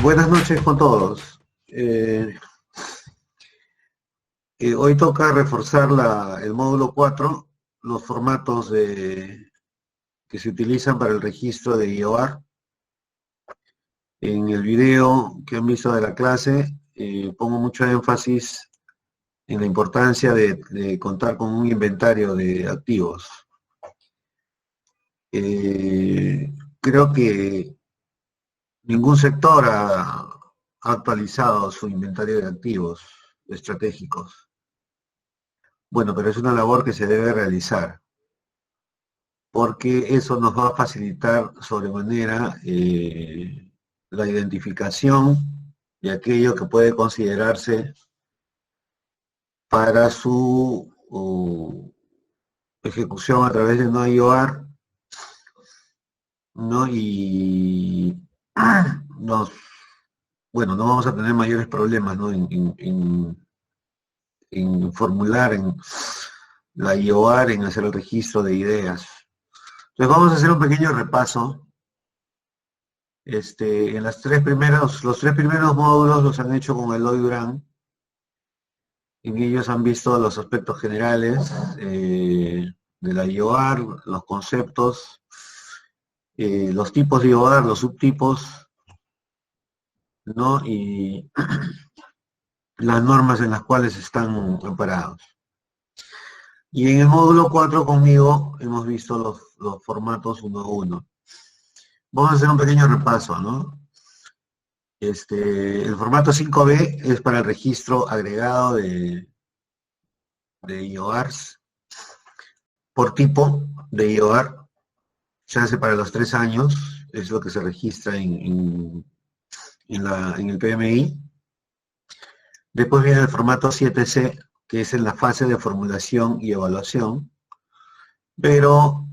Buenas noches con todos. Hoy toca reforzar el módulo 4, los formatos que se utilizan para el registro de IOAR. En el video que han visto de la clase, pongo mucho énfasis en la importancia de contar con un inventario de activos. Creo que ningún sector ha actualizado su inventario de activos estratégicos. Bueno, pero es una labor que se debe realizar, porque eso nos va a facilitar sobremanera la identificación de aquello que puede considerarse para su ejecución a través de no IOAR, ¿no? Y no vamos a tener mayores problemas, ¿no? en formular en la IOAR, en hacer el registro de ideas. Entonces vamos a hacer un pequeño repaso. En los tres primeros módulos los han hecho con Eloy Durán. En ellos han visto los aspectos generales de la IOAR, los conceptos, los tipos de IOAR, los subtipos, ¿no? Y las normas en las cuales están amparados. Y en el módulo 4 conmigo hemos visto los formatos 1 a 1. Vamos a hacer un pequeño repaso, ¿no? El formato 5B es para el registro agregado de IOARs por tipo de IOAR. Se hace para los 3 años, es lo que se registra en el PMI. Después viene el formato 7C, que es en la fase de formulación y evaluación. Pero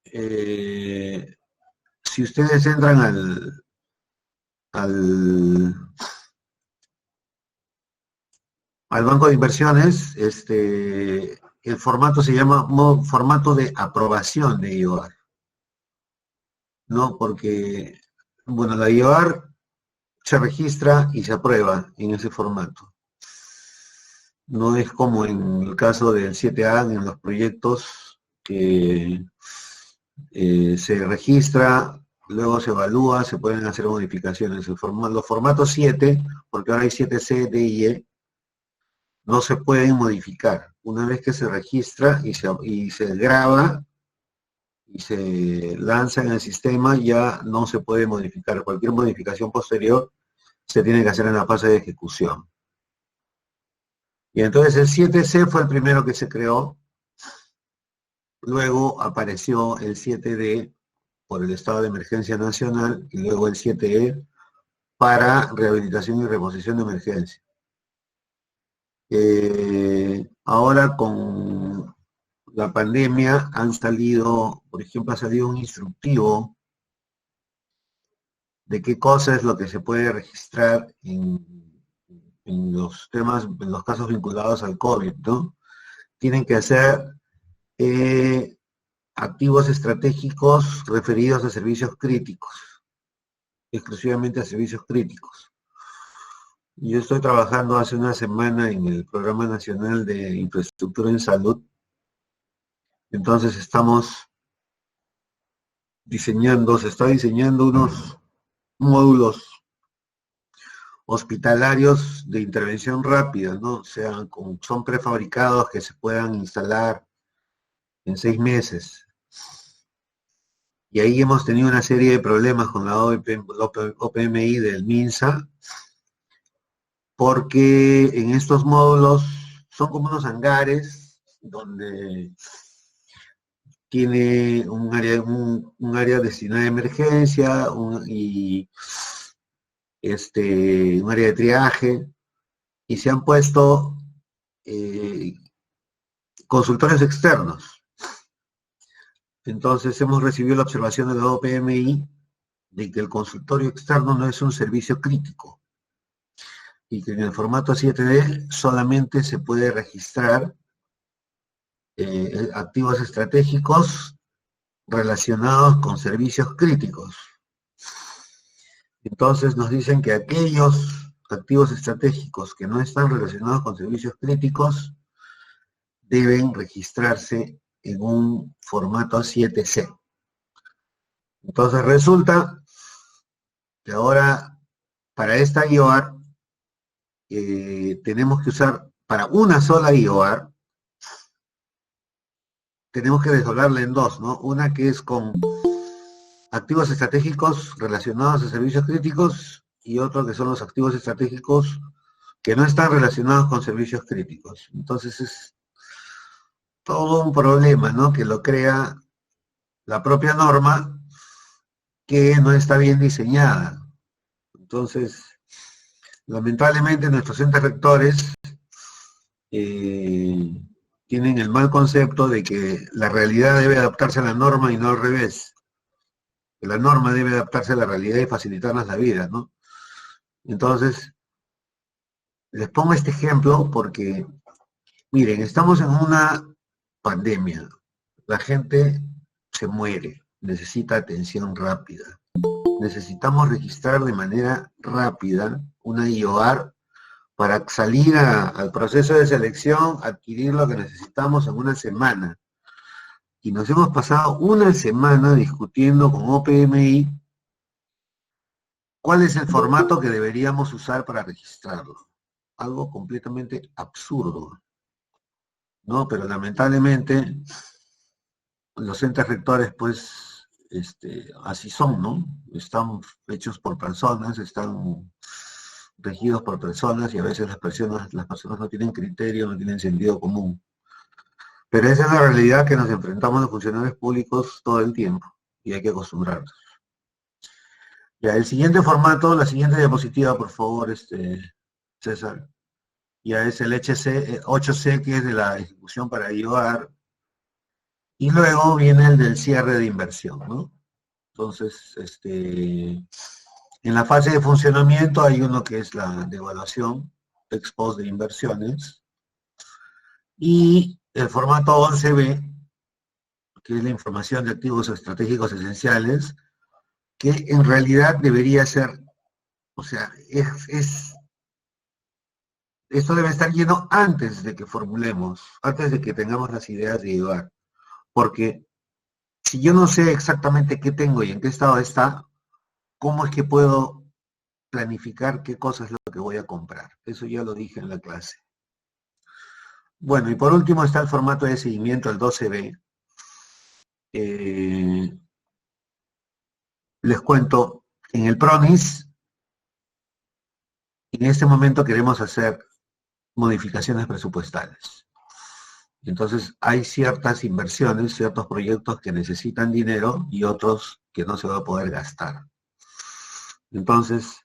si ustedes entran al banco de inversiones, el formato se llama formato de aprobación de IOAR, ¿no? Porque, bueno, la IOAR se registra y se aprueba en ese formato. No es como en el caso del 7A, en los proyectos que se registra, luego se evalúa, se pueden hacer modificaciones. Los formatos 7, porque ahora hay 7C, D y E, no se pueden modificar. Una vez que se registra y se graba y se lanza en el sistema, ya no se puede modificar. Cualquier modificación posterior se tiene que hacer en la fase de ejecución. Y entonces el 7C fue el primero que se creó. Luego apareció el 7D por el estado de emergencia nacional y luego el 7E para rehabilitación y reposición de emergencia. Ahora con la pandemia han salido, por ejemplo, ha salido un instructivo de qué cosa es lo que se puede registrar en los temas, en los casos vinculados al COVID, ¿no? Tienen que ser activos estratégicos referidos a servicios críticos, exclusivamente a servicios críticos. Yo estoy trabajando hace una semana en el Programa Nacional de Infraestructura en Salud. Entonces se está diseñando unos módulos hospitalarios de intervención rápida, ¿no? O sea, son prefabricados que se puedan instalar en 6 meses. Y ahí hemos tenido una serie de problemas con la OPMI del MINSA, porque en estos módulos son como unos hangares donde tiene un área destinada a emergencia un área de triaje, y se han puesto consultorios externos. Entonces hemos recibido la observación de la OPMI de que el consultorio externo no es un servicio crítico y que en el formato 7D solamente se puede registrar activos estratégicos relacionados con servicios críticos. Entonces nos dicen que aquellos activos estratégicos que no están relacionados con servicios críticos deben registrarse en un formato 7C. Entonces resulta que ahora para esta IOR tenemos que usar, para una sola IOR, tenemos que desdoblarla en dos, ¿no? Una que es con activos estratégicos relacionados a servicios críticos y otro que son los activos estratégicos que no están relacionados con servicios críticos. Entonces es todo un problema, ¿no? Que lo crea la propia norma que no está bien diseñada. Entonces, lamentablemente nuestros entes rectores tienen el mal concepto de que la realidad debe adaptarse a la norma y no al revés. Que la norma debe adaptarse a la realidad y facilitarnos la vida, ¿no? Entonces, les pongo este ejemplo porque, miren, estamos en una pandemia. La gente se muere, necesita atención rápida. Necesitamos registrar de manera rápida una IOR para salir al proceso de selección, adquirir lo que necesitamos en una semana. Y nos hemos pasado una semana discutiendo con OPMI cuál es el formato que deberíamos usar para registrarlo. Algo completamente absurdo, ¿no? Pero lamentablemente los entes rectores, pues, así son, ¿no? Están hechos por personas, están regidos por personas y a veces las personas no tienen criterio, no tienen sentido común. Pero esa es la realidad que nos enfrentamos los funcionarios públicos todo el tiempo y hay que acostumbrarnos. Ya, el siguiente formato, la siguiente diapositiva, por favor, César. Ya es el 8C, que es de la ejecución para IOR. Y luego viene el del cierre de inversión, ¿no? Entonces, en la fase de funcionamiento hay uno que es la de evaluación, ex post de inversiones. Y el formato 11B, que es la información de activos estratégicos esenciales, que en realidad debería ser, o sea, esto debe estar lleno antes de que formulemos, antes de que tengamos las ideas de IOR. Porque si yo no sé exactamente qué tengo y en qué estado está, ¿cómo es que puedo planificar qué cosa es lo que voy a comprar? Eso ya lo dije en la clase. Bueno, y por último está el formato de seguimiento, el 12B. Les cuento, en el PRONIS, en este momento queremos hacer modificaciones presupuestales. Entonces hay ciertas inversiones, ciertos proyectos que necesitan dinero y otros que no se va a poder gastar. Entonces,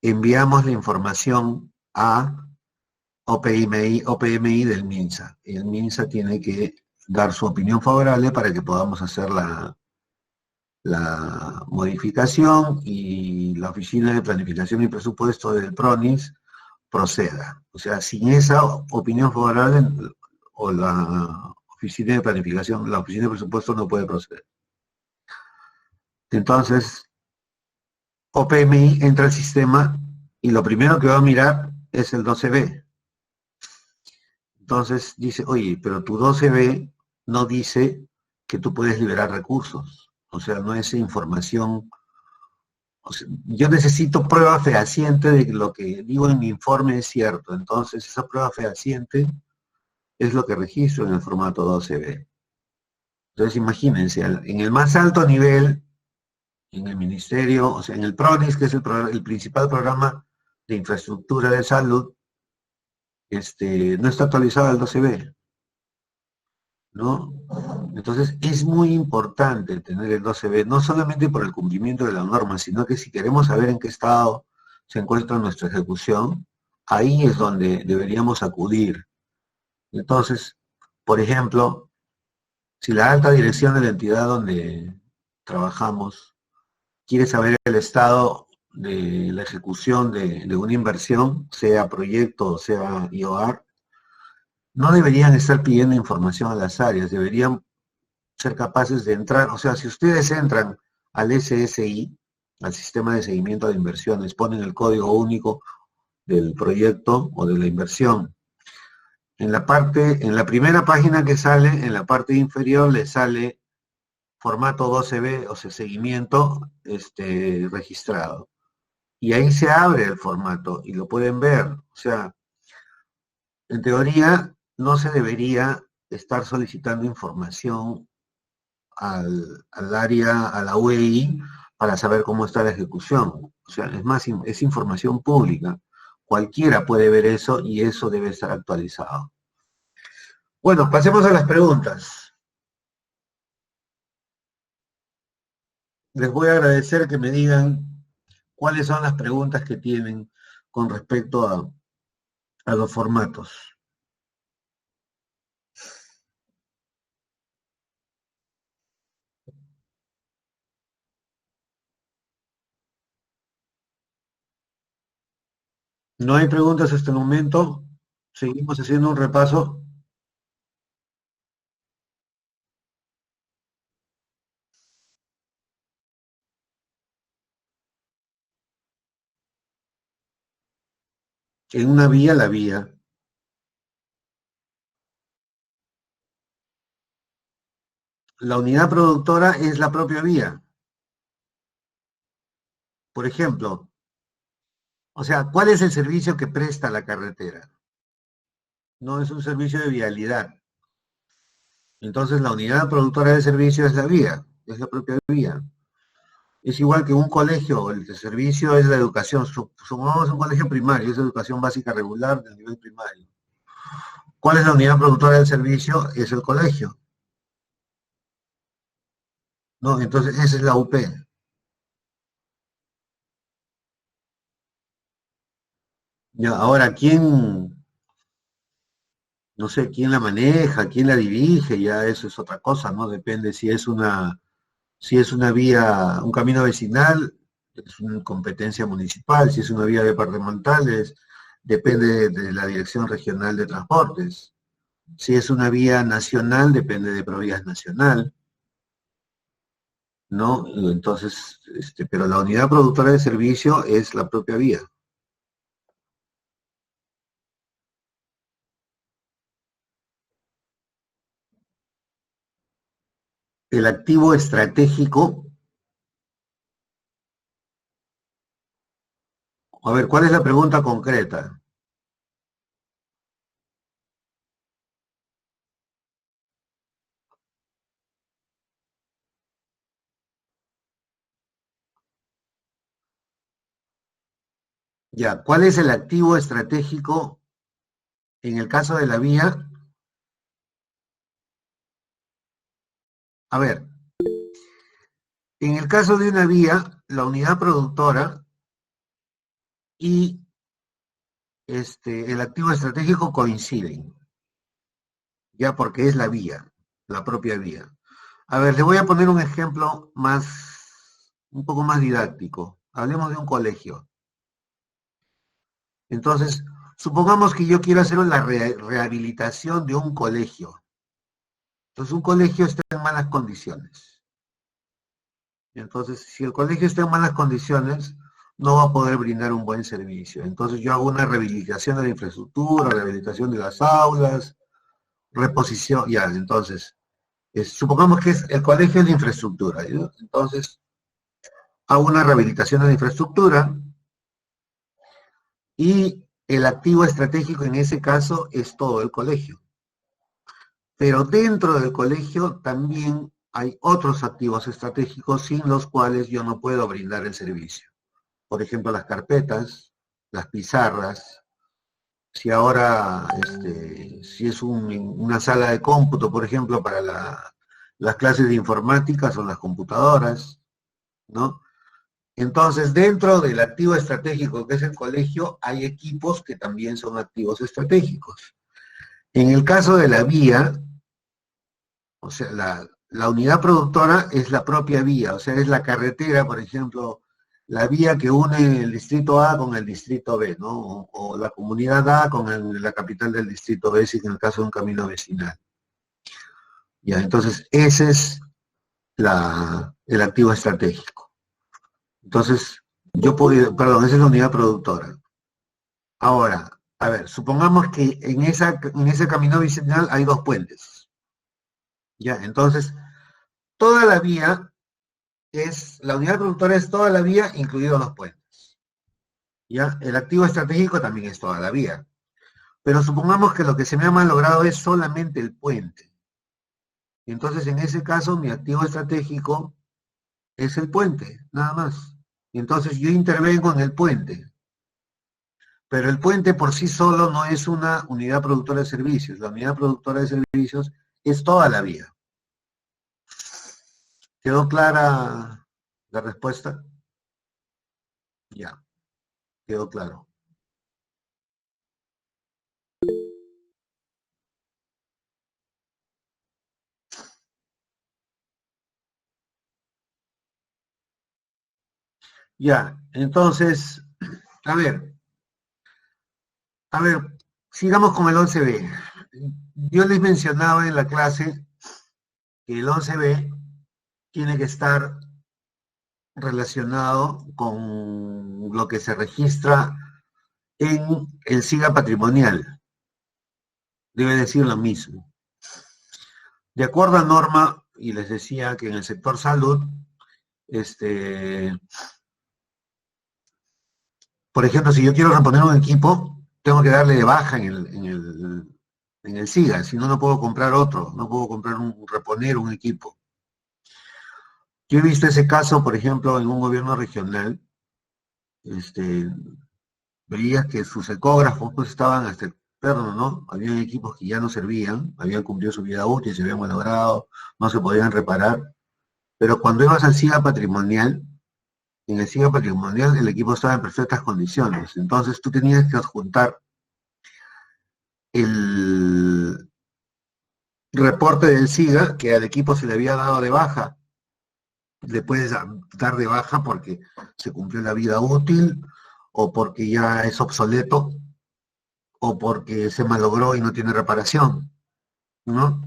enviamos la información a OPMI del MINSA. Y el MINSA tiene que dar su opinión favorable para que podamos hacer la modificación y la Oficina de Planificación y Presupuesto del PRONIS proceda. O sea, sin esa opinión favorable o la Oficina de Planificación, la Oficina de Presupuesto no puede proceder. Entonces, OPMI entra al sistema y lo primero que va a mirar es el 12B. Entonces dice, oye, pero tu 12B no dice que tú puedes liberar recursos. O sea, no es información. O sea, yo necesito prueba fehaciente de que lo que digo en mi informe es cierto. Entonces, esa prueba fehaciente es lo que registro en el formato 12B. Entonces, imagínense, en el más alto nivel, en el ministerio, o sea, en el PRONIS, que es el principal programa de infraestructura de salud, no está actualizado el 12B, ¿no? Entonces, es muy importante tener el 12B, no solamente por el cumplimiento de la norma, sino que si queremos saber en qué estado se encuentra nuestra ejecución, ahí es donde deberíamos acudir. Entonces, por ejemplo, si la alta dirección de la entidad donde trabajamos quiere saber el estado de la ejecución de una inversión, sea proyecto o sea IOR, no deberían estar pidiendo información a las áreas, deberían ser capaces de entrar, o sea, si ustedes entran al SSI, al sistema de seguimiento de inversiones, ponen el código único del proyecto o de la inversión. En la primera página que sale, en la parte inferior le sale formato 12B, o sea, seguimiento registrado. Y ahí se abre el formato y lo pueden ver. O sea, en teoría no se debería estar solicitando información al área, a la UEI, para saber cómo está la ejecución. O sea, es más, es información pública. Cualquiera puede ver eso y eso debe estar actualizado. Bueno, pasemos a las preguntas. Les voy a agradecer que me digan cuáles son las preguntas que tienen con respecto a los formatos. No hay preguntas hasta el momento. Seguimos haciendo un repaso. En una vía, la vía. La unidad productora es la propia vía. Por ejemplo, o sea, ¿cuál es el servicio que presta la carretera? No es un servicio de vialidad. Entonces, la unidad productora de servicio es la vía, es la propia vía. Es igual que un colegio, el de servicio es la educación. Supongamos un colegio primario, es educación básica regular del nivel primario. ¿Cuál es la unidad productora del servicio? Es el colegio. ¿No? Entonces, esa es la UP. Ya, ahora, no sé, quién la maneja, quién la dirige, ya eso es otra cosa, ¿no? Depende si es una vía, un camino vecinal, es una competencia municipal; si es una vía departamental, depende de la Dirección Regional de Transportes; si es una vía nacional, depende de Provías Nacional, ¿no? Entonces, pero la unidad productora de servicio es la propia vía. El activo estratégico, a ver, ¿cuál es la pregunta concreta? Ya, ¿cuál es el activo estratégico en el caso de la vía? A ver, en el caso de una vía, la unidad productora y el activo estratégico coinciden, ya, porque es la vía, la propia vía. A ver, le voy a poner un ejemplo un poco más didáctico. Hablemos de un colegio. Entonces, supongamos que yo quiero hacer la rehabilitación de un colegio. Entonces, un colegio está en malas condiciones. Entonces, si el colegio está en malas condiciones, no va a poder brindar un buen servicio. Entonces, yo hago una rehabilitación de la infraestructura, rehabilitación de las aulas, reposición, ya. Entonces, supongamos que el colegio es de infraestructura, ¿no? Entonces, hago una rehabilitación de la infraestructura y el activo estratégico en ese caso es todo el colegio. Pero dentro del colegio también hay otros activos estratégicos sin los cuales yo no puedo brindar el servicio. Por ejemplo, las carpetas, las pizarras. Si ahora, si es una sala de cómputo, por ejemplo, para las clases de informática, son las computadoras, ¿no? Entonces, dentro del activo estratégico que es el colegio, hay equipos que también son activos estratégicos. En el caso de la vía, o sea, la unidad productora es la propia vía, o sea, es la carretera, por ejemplo, la vía que une el distrito A con el distrito B, ¿no? O la comunidad A con la capital del distrito B, si en el caso de un camino vecinal. Ya, entonces ese es el activo estratégico. Entonces, yo puedo, perdón, esa es la unidad productora. Ahora, a ver, supongamos que en ese camino bicenal hay dos puentes. Ya, entonces, toda la vía la unidad productora es toda la vía, incluidos los puentes. Ya, el activo estratégico también es toda la vía. Pero supongamos que lo que se me ha malogrado es solamente el puente. Entonces, en ese caso, mi activo estratégico es el puente, nada más. Entonces, yo intervengo en el puente. Pero el puente por sí solo no es una unidad productora de servicios. La unidad productora de servicios es toda la vía. ¿Quedó clara la respuesta? Ya, quedó claro. Ya, entonces, a ver, a ver, sigamos con el 11B. Yo les mencionaba en la clase que el 11B tiene que estar relacionado con lo que se registra en el SIGA patrimonial. Debe decir lo mismo. De acuerdo a norma, y les decía que en el sector salud, por ejemplo, si yo quiero reponer un equipo, tengo que darle de baja en el SIGA, si no, no puedo comprar otro, no puedo comprar reponer un equipo. Yo he visto ese caso, por ejemplo, en un gobierno regional, veías que sus ecógrafos pues estaban hasta el perno, ¿no? Habían equipos que ya no servían, habían cumplido su vida útil, se habían malogrado, no se podían reparar, pero cuando ibas al SIGA patrimonial, en el SIGA patrimonial el equipo estaba en perfectas condiciones, entonces tú tenías que adjuntar el reporte del SIGA que al equipo se le había dado de baja, le puedes dar de baja porque se cumplió la vida útil o porque ya es obsoleto o porque se malogró y no tiene reparación, ¿no?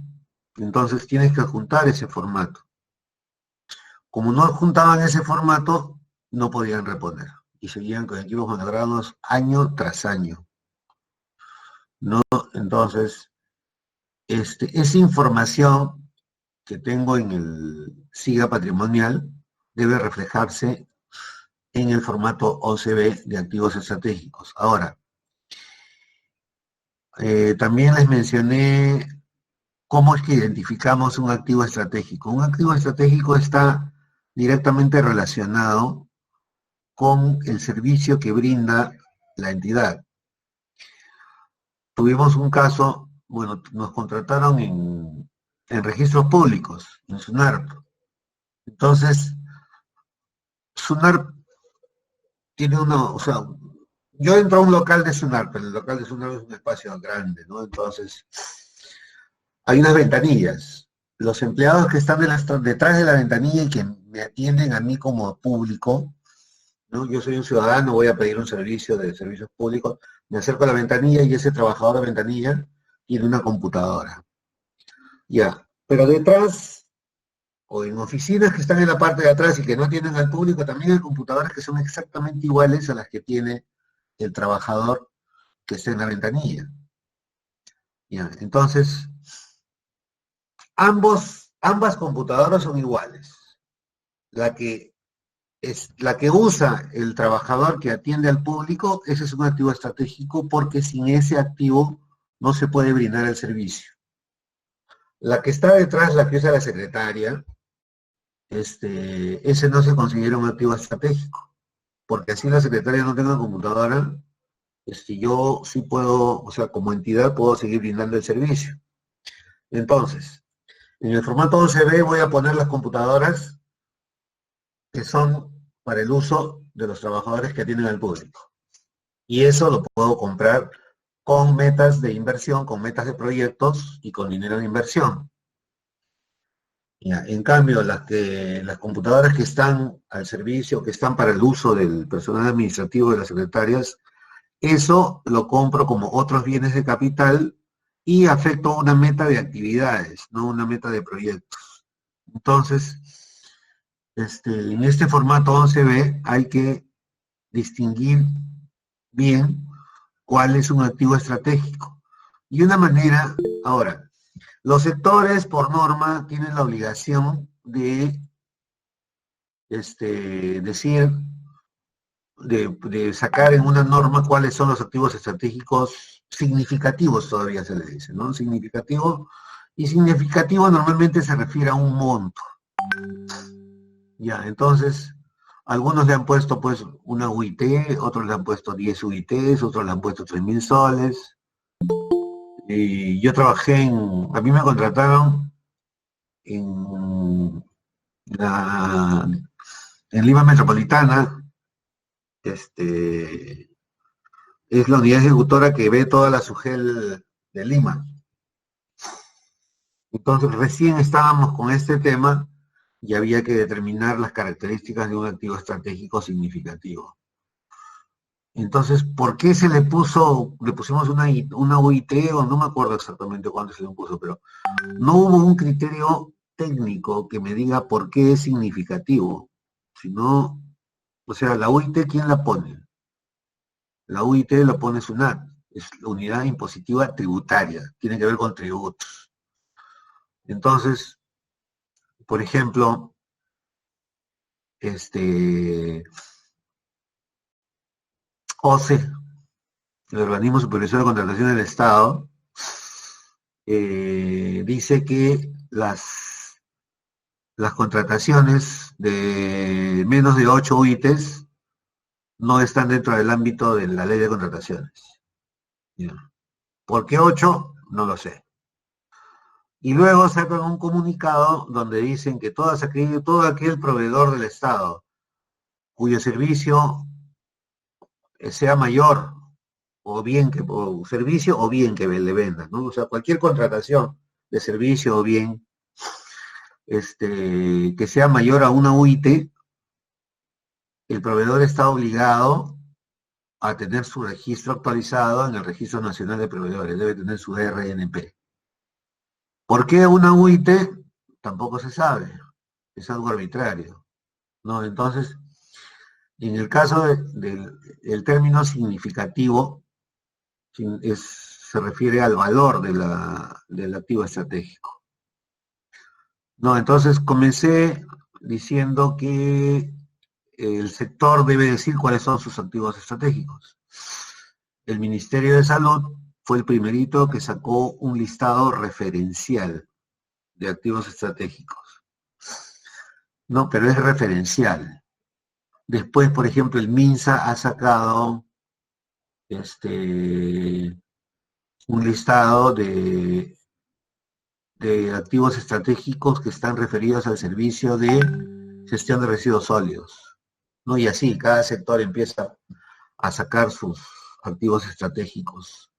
Entonces tienes que adjuntar ese formato. Como no adjuntaban ese formato, no podían reponer y seguían con equipos malogrados año tras año, ¿no? Entonces, esa información que tengo en el SIGA patrimonial debe reflejarse en el formato OCB de activos estratégicos. Ahora, también les mencioné cómo es que identificamos un activo estratégico. Un activo estratégico está directamente relacionado con el servicio que brinda la entidad. Tuvimos un caso, bueno, nos contrataron en registros públicos, en SUNARP. Entonces, SUNARP tiene o sea, yo entro a un local de SUNARP, pero el local de SUNARP es un espacio grande, ¿no? Entonces, hay unas ventanillas. Los empleados que están detrás de la ventanilla y que me atienden a mí como público, ¿no? Yo soy un ciudadano, voy a pedir un servicio de servicios públicos, me acerco a la ventanilla y ese trabajador de ventanilla tiene una computadora. Ya, pero detrás, o en oficinas que están en la parte de atrás y que no atienden al público, también hay computadoras que son exactamente iguales a las que tiene el trabajador que está en la ventanilla. Ya, entonces, ambas computadoras son iguales. La que la que usa el trabajador que atiende al público, ese es un activo estratégico porque sin ese activo no se puede brindar el servicio. La que está detrás, la que usa la secretaria, ese no se considera un activo estratégico, porque así la secretaria no tenga computadora, yo sí puedo, o sea, como entidad puedo seguir brindando el servicio. Entonces, en el formato OCB voy a poner las computadoras que son para el uso de los trabajadores que atienden al público. Y eso lo puedo comprar con metas de inversión, con metas de proyectos y con dinero de inversión. Ya, en cambio, las computadoras que están al servicio, que están para el uso del personal administrativo de las secretarias, eso lo compro como otros bienes de capital y afecto una meta de actividades, no una meta de proyectos. Entonces, En este formato 11B hay que distinguir bien cuál es un activo estratégico. Y una manera, ahora, los sectores por norma tienen la obligación de decir, de sacar en una norma cuáles son los activos estratégicos significativos, todavía se le dice, ¿no? Significativo, y significativo normalmente se refiere a un monto. Ya, entonces, algunos le han puesto pues una UIT, otros le han puesto 10 UITs, otros le han puesto 3.000 soles. Y yo a mí me contrataron en la, en Lima Metropolitana, es la unidad ejecutora que ve toda la SUGEL de Lima. Entonces recién estábamos con este tema y había que determinar las características de un activo estratégico significativo. Entonces, ¿por qué le pusimos una UIT, o no me acuerdo exactamente cuándo se le puso, pero no hubo un criterio técnico que me diga por qué es significativo, sino, o sea, la UIT, ¿quién la pone? La UIT la pone SUNAT, es la unidad impositiva tributaria, tiene que ver con tributos. Entonces, por ejemplo, OCE, el Organismo Supervisor de Contratación del Estado, dice que las contrataciones de menos de 8 UITs no están dentro del ámbito de la ley de contrataciones. ¿Ya? ¿Por qué 8? No lo sé. Y luego sacan un comunicado donde dicen que todo aquel proveedor del Estado cuyo servicio sea mayor o servicio o bien que le vendan, ¿no? O sea, cualquier contratación de servicio o bien que sea mayor a una UIT, el proveedor está obligado a tener su registro actualizado en el Registro Nacional de Proveedores, debe tener su RNP. ¿Por qué una UIT? Tampoco se sabe, es algo arbitrario, ¿no? Entonces, en el caso del término significativo, se refiere al valor del activo estratégico. No, entonces comencé diciendo que el sector debe decir cuáles son sus activos estratégicos. El Ministerio de Salud fue el primerito que sacó un listado referencial de activos estratégicos. No, pero es referencial. Después, por ejemplo, el MINSA ha sacado un listado de activos estratégicos que están referidos al servicio de gestión de residuos sólidos, ¿no? Y así, cada sector empieza a sacar sus activos estratégicos,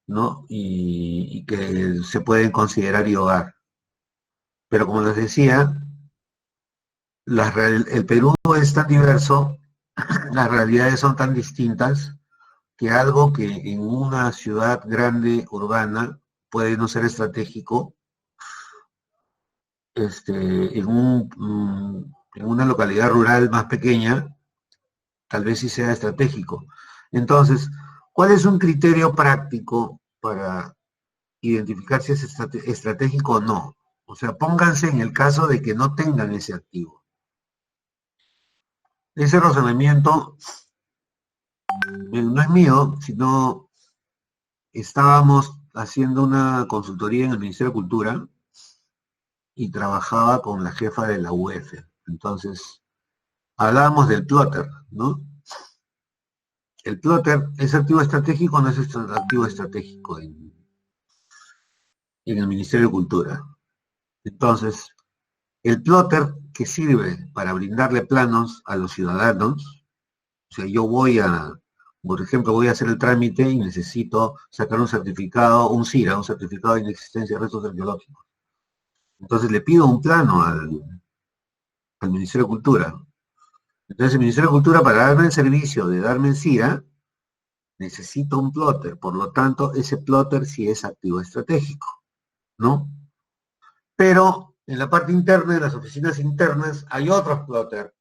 ¿no? Y que se pueden considerar IOR. Pero como les decía, el Perú es tan diverso, las realidades son tan distintas, que algo que en una ciudad grande, urbana, puede no ser estratégico, en una localidad rural más pequeña, tal vez sí sea estratégico. Entonces, ¿cuál es un criterio práctico para identificar si es estratégico o no? O sea, pónganse en el caso de que no tengan ese activo. Ese razonamiento no es mío, sino estábamos haciendo una consultoría en el Ministerio de Cultura y trabajaba con la jefa de la UEF. Entonces, hablábamos del plotter, ¿no? El plotter es activo estratégico o no es activo estratégico en el Ministerio de Cultura. Entonces, el plotter que sirve para brindarle planos a los ciudadanos, o sea, por ejemplo, voy a hacer el trámite y necesito sacar un certificado, un CIRA, un certificado de inexistencia de restos arqueológicos. Entonces le pido un plano al Ministerio de Cultura. Entonces el Ministerio de Cultura, para darme el servicio de darme el CIRA, necesito un plotter. Por lo tanto, ese plotter sí es activo estratégico, ¿no? Pero En la parte interna, de las oficinas internas, hay otros plotters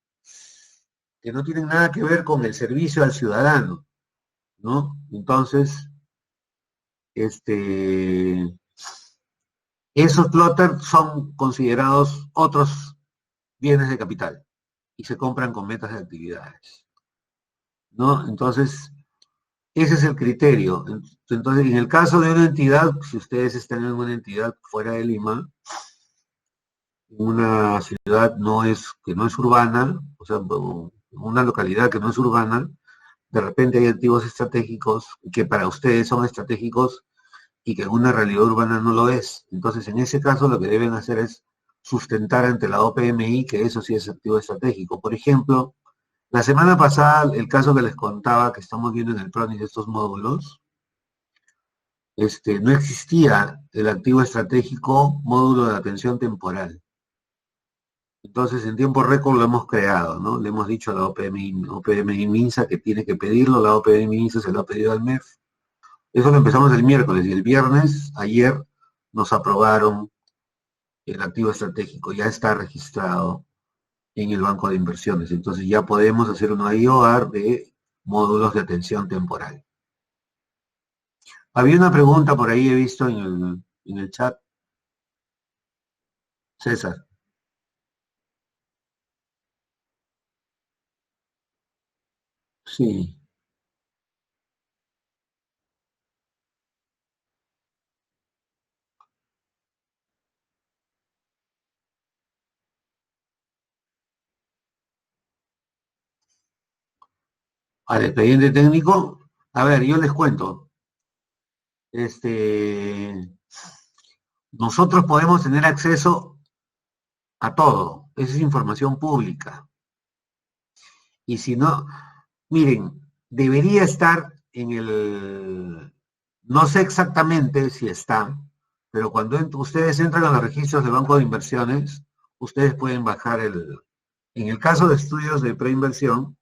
que no tienen nada que ver con el servicio al ciudadano, ¿no? Entonces, esos plotters son considerados otros bienes de capital y se compran con metas de actividades, ¿no? Entonces, ese es el criterio. Entonces, en el caso de una entidad, si ustedes están en una entidad fuera de Lima, una ciudad que no es urbana, o sea, una localidad que no es urbana, de repente hay activos estratégicos que para ustedes son estratégicos y que en una realidad urbana no lo es. Entonces, en ese caso, lo que deben hacer es sustentar ante la OPMI que eso sí es activo estratégico. Por ejemplo, la semana pasada, el caso que les contaba que estamos viendo en el PRONIS de estos módulos, no existía el activo estratégico módulo de atención temporal. Entonces, en tiempo récord lo hemos creado, ¿no? Le hemos dicho a la OPMI MINSA que tiene que pedirlo, la OPMI MINSA se lo ha pedido al MEF. Eso lo empezamos el miércoles y el viernes, ayer, nos aprobaron el activo estratégico, ya está registrado en el banco de inversiones. Entonces ya podemos hacer una IOR de módulos de atención temporal. Había una pregunta por ahí, he visto en el chat. César. Sí. Al expediente técnico, a ver, yo les cuento. Nosotros podemos tener acceso a todo. Esa es información pública. Y si no, miren, debería estar en no sé exactamente si está, pero cuando ustedes entran a los registros del Banco de Inversiones, ustedes pueden bajar en el caso de estudios de preinversión,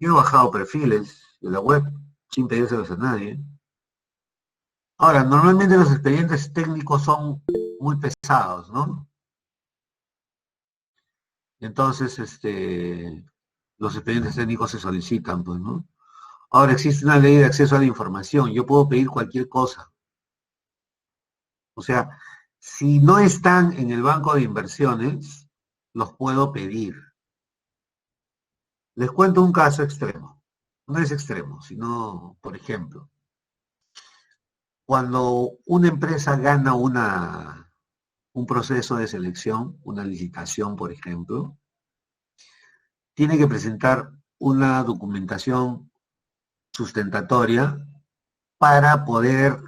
yo he bajado perfiles de la web sin pedírselos a nadie. Ahora, normalmente los expedientes técnicos son muy pesados, ¿no? Entonces, los expedientes técnicos se solicitan, pues, ¿no? Ahora existe una ley de acceso a la información, yo puedo pedir cualquier cosa. O sea, si no están en el banco de inversiones, los puedo pedir. Les cuento un caso extremo. No es extremo, sino, por ejemplo, cuando una empresa gana un proceso de selección, una licitación, por ejemplo, tiene que presentar una documentación sustentatoria para poder,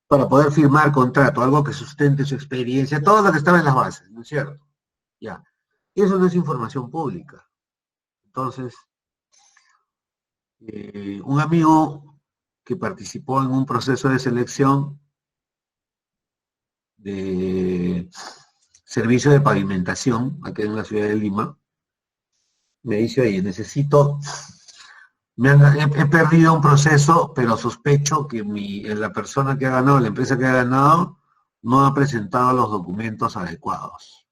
para poder firmar contrato, algo que sustente su experiencia, todo lo que estaba en las bases, ¿no es cierto? Ya. Eso no es información pública. Entonces, un amigo que participó en un proceso de selección de servicio de pavimentación, aquí en la ciudad de Lima, me dice, oye, he perdido un proceso, pero sospecho que la persona que ha ganado, la empresa que ha ganado, no ha presentado los documentos adecuados.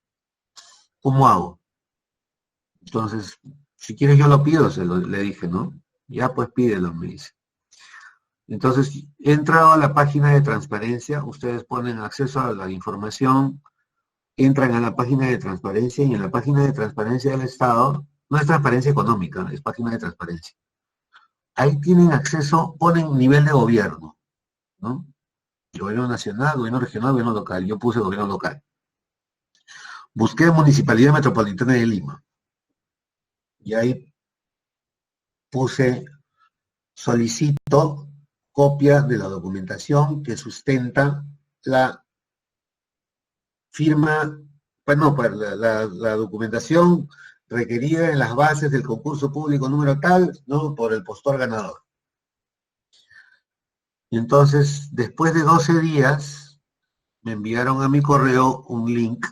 ¿Cómo hago? Entonces, si quieres yo lo pido, le dije, ¿no? Ya pues pídelo, me dice. Entonces, he entrado a la página de transparencia, ustedes ponen acceso a la información, entran a la página de transparencia y en la página de transparencia del Estado, no es transparencia económica, es página de transparencia. Ahí tienen acceso, ponen nivel de gobierno, ¿no? Gobierno nacional, gobierno regional, gobierno local. Yo puse gobierno local. Busqué Municipalidad Metropolitana de Lima. Y ahí puse, solicito copia de la documentación que sustenta la firma, bueno, pues la documentación requerida en las bases del concurso público número tal, ¿no? Por el postor ganador. Y entonces, después de 12 días, me enviaron a mi correo un link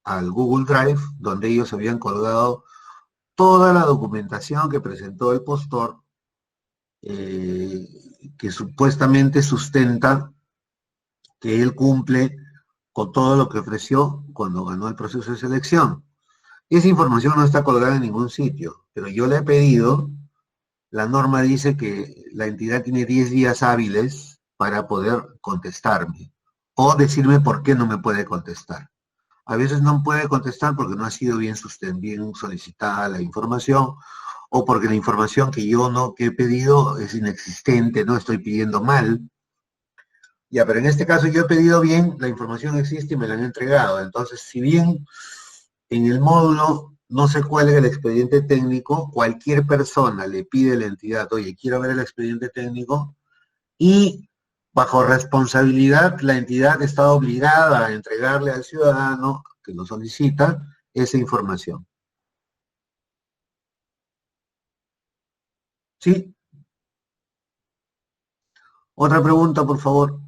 al Google Drive, donde ellos habían colgado toda la documentación que presentó el postor, que supuestamente sustenta que él cumple con todo lo que ofreció cuando ganó el proceso de selección. Esa información no está colgada en ningún sitio, pero yo le he pedido, la norma dice que la entidad tiene 10 días hábiles para poder contestarme o decirme por qué no me puede contestar. A veces no puede contestar porque no ha sido bien solicitada la información o porque la información que yo no que he pedido es inexistente, no estoy pidiendo mal. Ya, pero en este caso yo he pedido bien, la información existe y me la han entregado. Entonces, si bien en el módulo no se cuelga el expediente técnico, cualquier persona le pide a la entidad, oye, quiero ver el expediente técnico, y bajo responsabilidad la entidad está obligada a entregarle al ciudadano que lo solicita esa información. ¿Sí? Otra pregunta, por favor.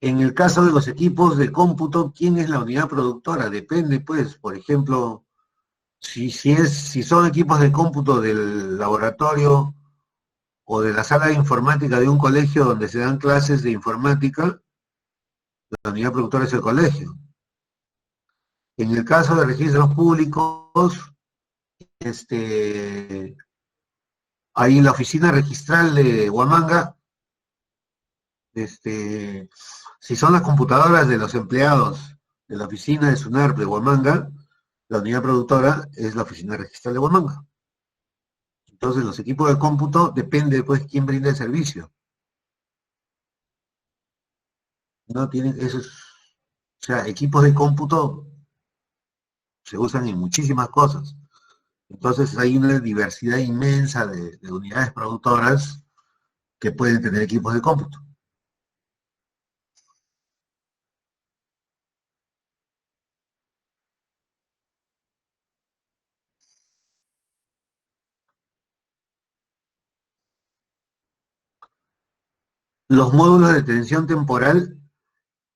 En el caso de los equipos de cómputo, ¿quién es la unidad productora? Depende, pues, por ejemplo, si son equipos de cómputo del laboratorio o de la sala de informática de un colegio donde se dan clases de informática, la unidad productora es el colegio. En el caso de registros públicos, ahí en la oficina registral de Huamanga, si son las computadoras de los empleados de la oficina de SUNARP de Huamanga, la unidad productora es la oficina registral de Huamanga. Entonces los equipos de cómputo depende pues quién brinda el servicio. No tienen esos, o sea, equipos de cómputo se usan en muchísimas cosas. Entonces hay una diversidad inmensa de unidades productoras que pueden tener equipos de cómputo. Los módulos de atención temporal,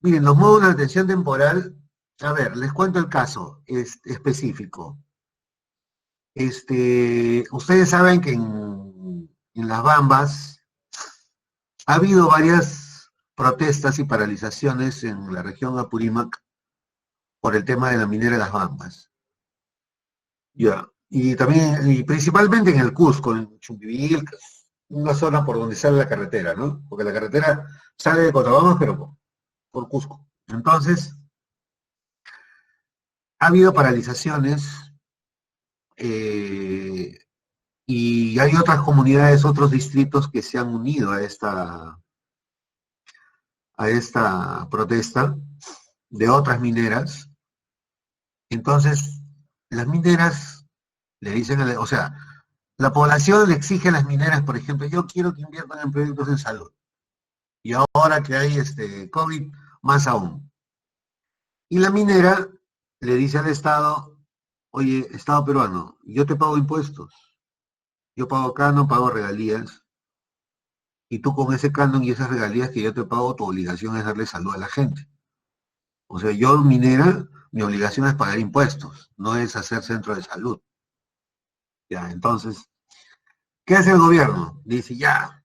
miren, los módulos de atención temporal, a ver, les cuento el caso específico. Ustedes saben que en Las Bambas ha habido varias protestas y paralizaciones en la región Apurímac por el tema de la minera de Las Bambas. Ya. Y también, y principalmente en el Cusco, en Chumbivil, una zona por donde sale la carretera, ¿no? Porque la carretera sale de Cochabamba, pero por Cusco. Entonces, ha habido paralizaciones eh, y hay otras comunidades, otros distritos que se han unido a esta protesta de otras mineras. Entonces, las mineras le dicen, o sea, la población le exige a las mineras, por ejemplo, yo quiero que inviertan en proyectos en salud. Y ahora que hay COVID, más aún. Y la minera le dice al Estado, oye, Estado peruano, yo te pago impuestos, yo pago canon, pago regalías, y tú con ese canon y esas regalías que yo te pago, tu obligación es darle salud a la gente. O sea, yo minera, mi obligación es pagar impuestos, no es hacer centro de salud. Ya, entonces, ¿qué hace el gobierno? Dice, ya,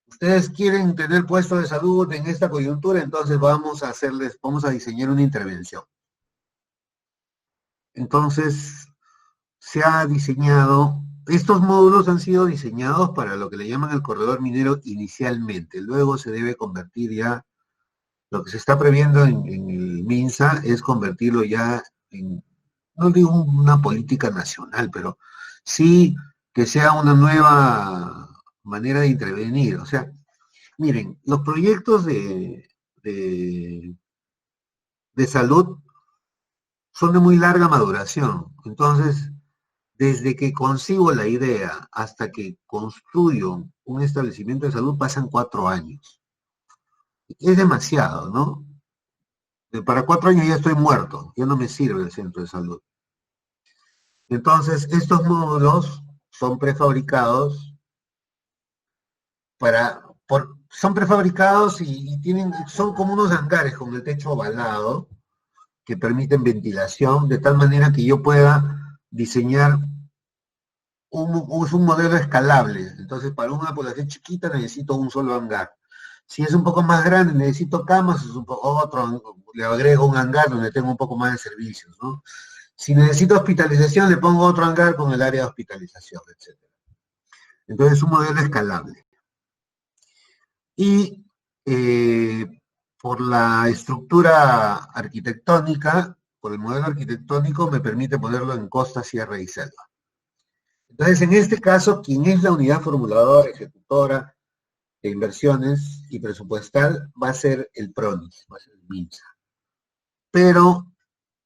ustedes quieren tener puestos de salud en esta coyuntura, entonces vamos a diseñar una intervención. Entonces, se ha diseñado, estos módulos han sido diseñados para lo que le llaman el corredor minero inicialmente, luego se debe convertir ya, lo que se está previendo en el MINSA es convertirlo ya en, no digo una política nacional, pero sí que sea una nueva manera de intervenir. O sea, miren, los proyectos de, de salud son de muy larga maduración. Entonces, desde que concibo la idea hasta que construyo un establecimiento de salud pasan 4 años. Es demasiado, ¿no? Para 4 años ya estoy muerto, ya no me sirve el centro de salud. Entonces, estos módulos son prefabricados son prefabricados y son como unos hangares con el techo ovalado que permiten ventilación de tal manera que yo pueda diseñar es un modelo escalable. Entonces, para una población chiquita necesito un solo hangar. Si es un poco más grande, necesito camas, es otro, le agrego un hangar donde tengo un poco más de servicios, ¿no? Si necesito hospitalización, le pongo otro hangar con el área de hospitalización, etc. Entonces, es un modelo escalable. Y por la estructura arquitectónica, por el modelo arquitectónico, me permite ponerlo en costa, sierra y selva. Entonces, en este caso, quien es la unidad formuladora, ejecutora de inversiones y presupuestal va a ser el PRONIS, va a ser el MINSA. Pero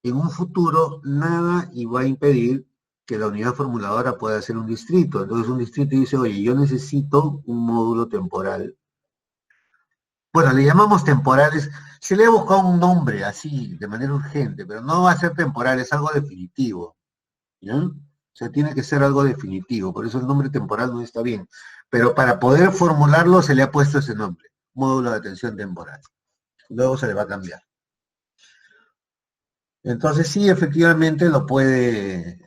en un futuro, nada y va a impedir que la unidad formuladora pueda ser un distrito. Entonces, un distrito dice, oye, yo necesito un módulo temporal. Bueno, le llamamos temporales. Se le ha buscado un nombre así, de manera urgente, pero no va a ser temporal, es algo definitivo. ¿Ya? O sea, tiene que ser algo definitivo, por eso el nombre temporal no está bien. Pero para poder formularlo se le ha puesto ese nombre, módulo de atención temporal. Luego se le va a cambiar. Entonces sí, efectivamente lo puede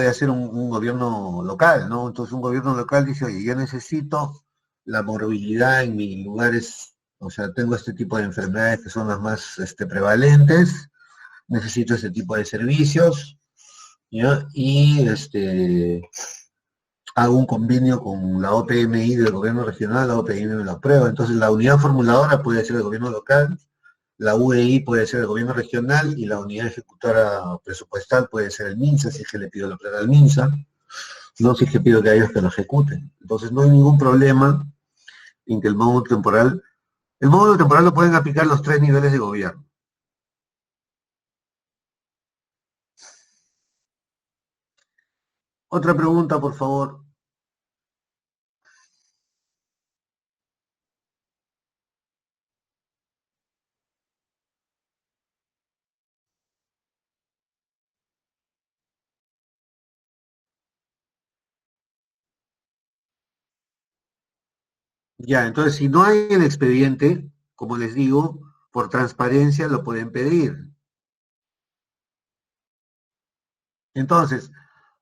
hacer un gobierno local, ¿no? Entonces un gobierno local dice, oye, yo necesito la morbilidad en mis lugares, o sea, tengo este tipo de enfermedades que son las más prevalentes, necesito este tipo de servicios, ¿ya? Y hago un convenio con la OPMI del gobierno regional, la OPMI me lo aprueba, entonces la unidad formuladora puede ser el gobierno local, la UEI puede ser el gobierno regional y la unidad ejecutora presupuestal puede ser el MINSA, si es que le pido la plata al MINSA, no si es que pido que a ellos que lo ejecuten. Entonces no hay ningún problema en que el módulo temporal lo pueden aplicar los tres niveles de gobierno. Otra pregunta, por favor. Ya, entonces si no hay el expediente, como les digo, por transparencia lo pueden pedir. Entonces,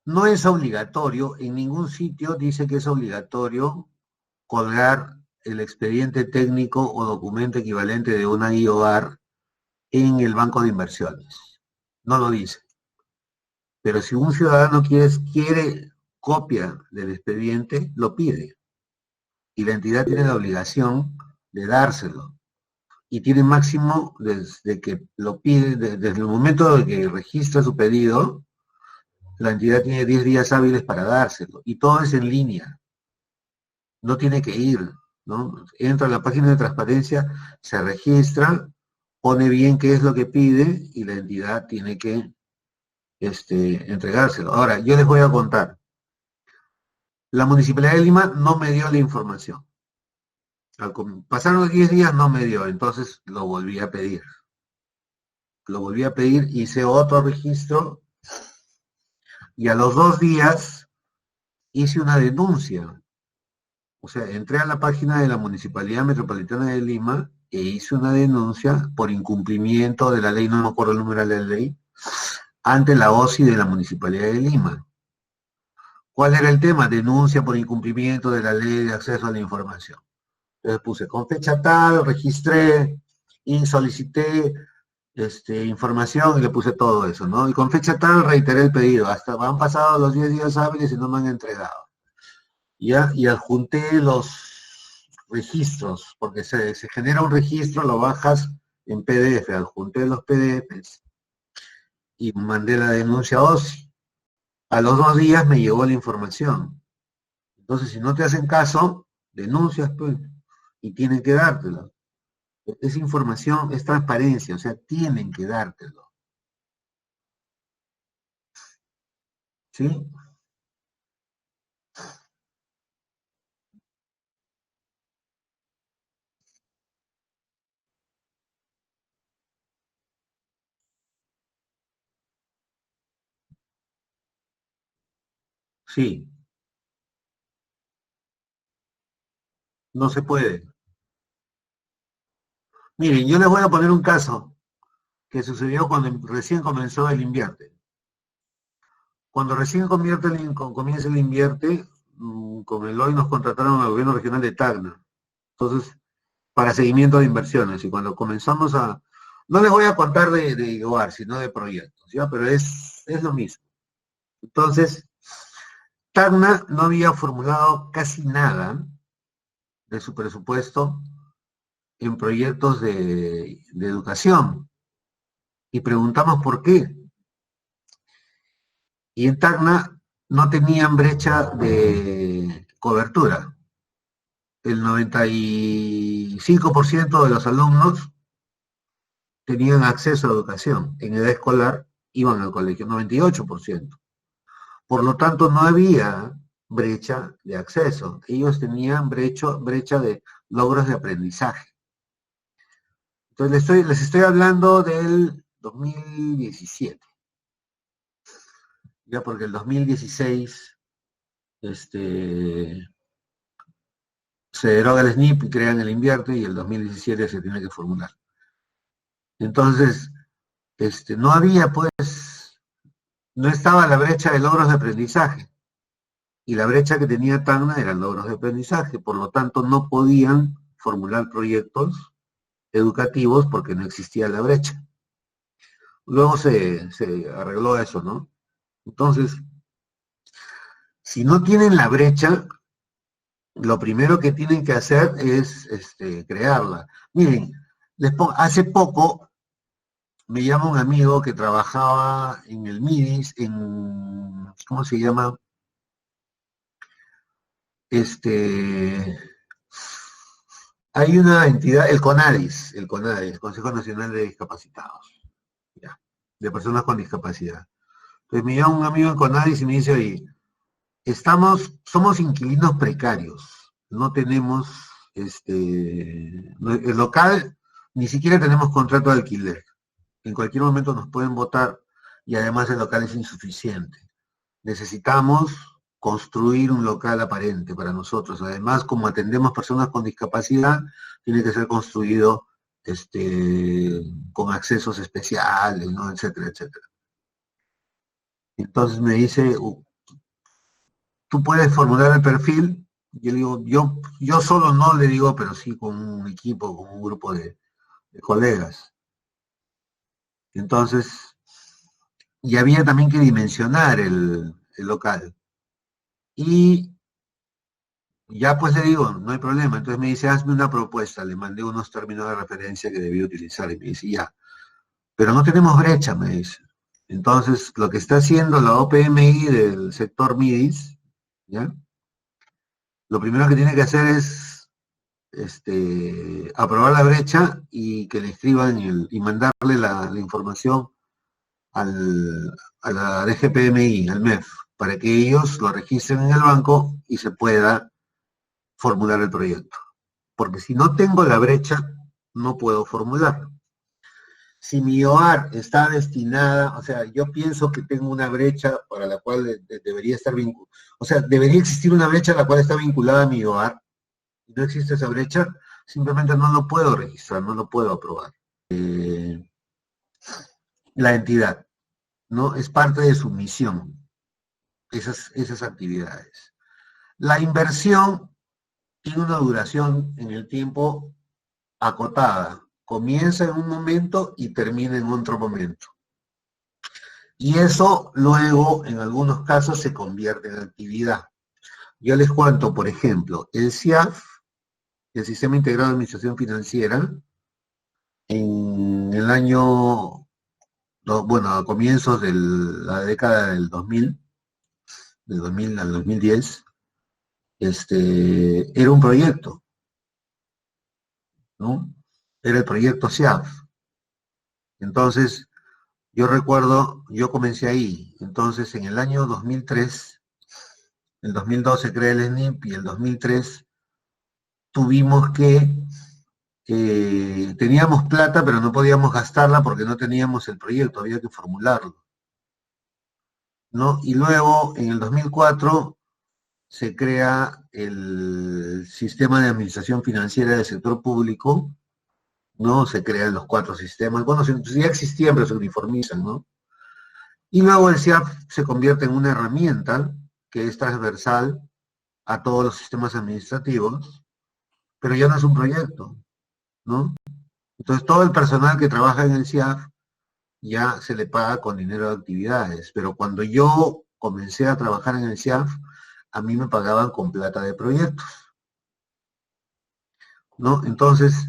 no es obligatorio, en ningún sitio dice que es obligatorio colgar el expediente técnico o documento equivalente de una IOR en el banco de inversiones. No lo dice. Pero si un ciudadano quiere copia del expediente, lo pide. Y la entidad tiene la obligación de dárselo. Y tiene máximo desde que lo pide, desde el momento de que registra su pedido, la entidad tiene 10 días hábiles para dárselo. Y todo es en línea. No tiene que ir, ¿no? Entra a la página de transparencia, se registra, pone bien qué es lo que pide y la entidad tiene que entregárselo. Ahora, yo les voy a contar. La Municipalidad de Lima no me dio la información. Pasaron los 10 días, no me dio, entonces lo volví a pedir. Lo volví a pedir, hice otro registro y a los 2 días hice una denuncia. O sea, entré a la página de la Municipalidad Metropolitana de Lima e hice una denuncia por incumplimiento de la ley, no me acuerdo el número de la ley, ante la OSI de la Municipalidad de Lima. ¿Cuál era el tema? Denuncia por incumplimiento de la ley de acceso a la información. Entonces puse con fecha tal, registré y solicité información y le puse todo eso, ¿no? Y con fecha tal reiteré el pedido. Hasta han pasado los 10 días hábiles y no me han entregado. ¿Ya? Y adjunté los registros, porque se genera un registro, lo bajas en PDF, adjunté los PDFs y mandé la denuncia a OSI. A los 2 días me llegó la información. Entonces, si no te hacen caso, denuncias, pues, y tienen que dártelo. Es información, es transparencia, o sea, tienen que dártelo. ¿Sí? Sí, no se puede. Miren, yo les voy a poner un caso que sucedió cuando recién comenzó el invierte. Cuando recién comienza el invierte, con el hoy nos contrataron al gobierno regional de Tacna. Entonces, para seguimiento de inversiones. Y cuando comenzamos a... No les voy a contar de IOAR, sino de proyectos, ¿ya? Pero es lo mismo. Entonces, Tacna no había formulado casi nada de su presupuesto en proyectos de educación. Y preguntamos por qué. Y en Tacna no tenían brecha de cobertura. El 95% de los alumnos tenían acceso a educación. En edad escolar iban al colegio, 98%. Por lo tanto, no había brecha de acceso. Ellos tenían brecha de logros de aprendizaje. Entonces, les estoy hablando del 2017. Ya porque el 2016 se deroga el SNIP y crean el invierte y el 2017 se tiene que formular. Entonces, no había pues, no estaba la brecha de logros de aprendizaje. Y la brecha que tenía Tacna eran logros de aprendizaje, por lo tanto no podían formular proyectos educativos porque no existía la brecha. Luego se arregló eso, ¿no? Entonces, si no tienen la brecha, lo primero que tienen que hacer es crearla. Miren, hace poco me llama un amigo que trabajaba en el MIDIS, ¿cómo se llama? Hay una entidad, el CONADIS, Consejo Nacional de Discapacitados, ya, de personas con discapacidad. Entonces me llama un amigo en CONADIS y me dice, oye, somos inquilinos precarios, no tenemos, el local, ni siquiera tenemos contrato de alquiler. En cualquier momento nos pueden votar y además el local es insuficiente. Necesitamos construir un local aparente para nosotros. Además, como atendemos personas con discapacidad, tiene que ser construido con accesos especiales, ¿no? Etcétera, etcétera. Entonces me dice, tú puedes formular el perfil. Yo le digo, yo solo no le digo, pero sí con un equipo, con un grupo de colegas. Entonces, y había también que dimensionar el local. Y ya pues le digo, no hay problema. Entonces me dice, hazme una propuesta. Le mandé unos términos de referencia que debía utilizar. Y me dice, ya. Pero no tenemos brecha, me dice. Entonces, lo que está haciendo la OPMI del sector MIDIS, ¿ya? Lo primero que tiene que hacer es aprobar la brecha y que le escriban y mandarle la información a la DGPMI, al MEF, para que ellos lo registren en el banco y se pueda formular el proyecto. Porque si no tengo la brecha, no puedo formular. Si mi IOAR está destinada, o sea, yo pienso que tengo una brecha para la cual debería estar vinculada, o sea, debería existir una brecha a la cual está vinculada mi IOAR, y no existe esa brecha, simplemente no lo puedo registrar, no lo puedo aprobar. La entidad, ¿no? Es parte de su misión, esas actividades. La inversión tiene una duración en el tiempo acotada. Comienza en un momento y termina en otro momento. Y eso luego, en algunos casos, se convierte en actividad. Yo les cuento, por ejemplo, el SIAF, el Sistema Integrado de Administración Financiera, en el año, bueno, a comienzos de la década del 2000 al 2010, era un proyecto, ¿no? Era el proyecto SIAF. Entonces, yo recuerdo, yo comencé ahí. Entonces, en el año 2003, el 2002 se crea el SNIP y el 2003 tuvimos que, teníamos plata, pero no podíamos gastarla porque no teníamos el proyecto, había que formularlo, ¿no? Y luego, en el 2004, se crea el Sistema de Administración Financiera del Sector Público, ¿no? Se crean los 4 sistemas. Bueno, ya existían, pero se uniformizan, ¿no? Y luego el SIAF se convierte en una herramienta que es transversal a todos los sistemas administrativos, pero ya no es un proyecto, ¿no? Entonces todo el personal que trabaja en el SIAF ya se le paga con dinero de actividades, pero cuando yo comencé a trabajar en el SIAF, a mí me pagaban con plata de proyectos, ¿no? Entonces,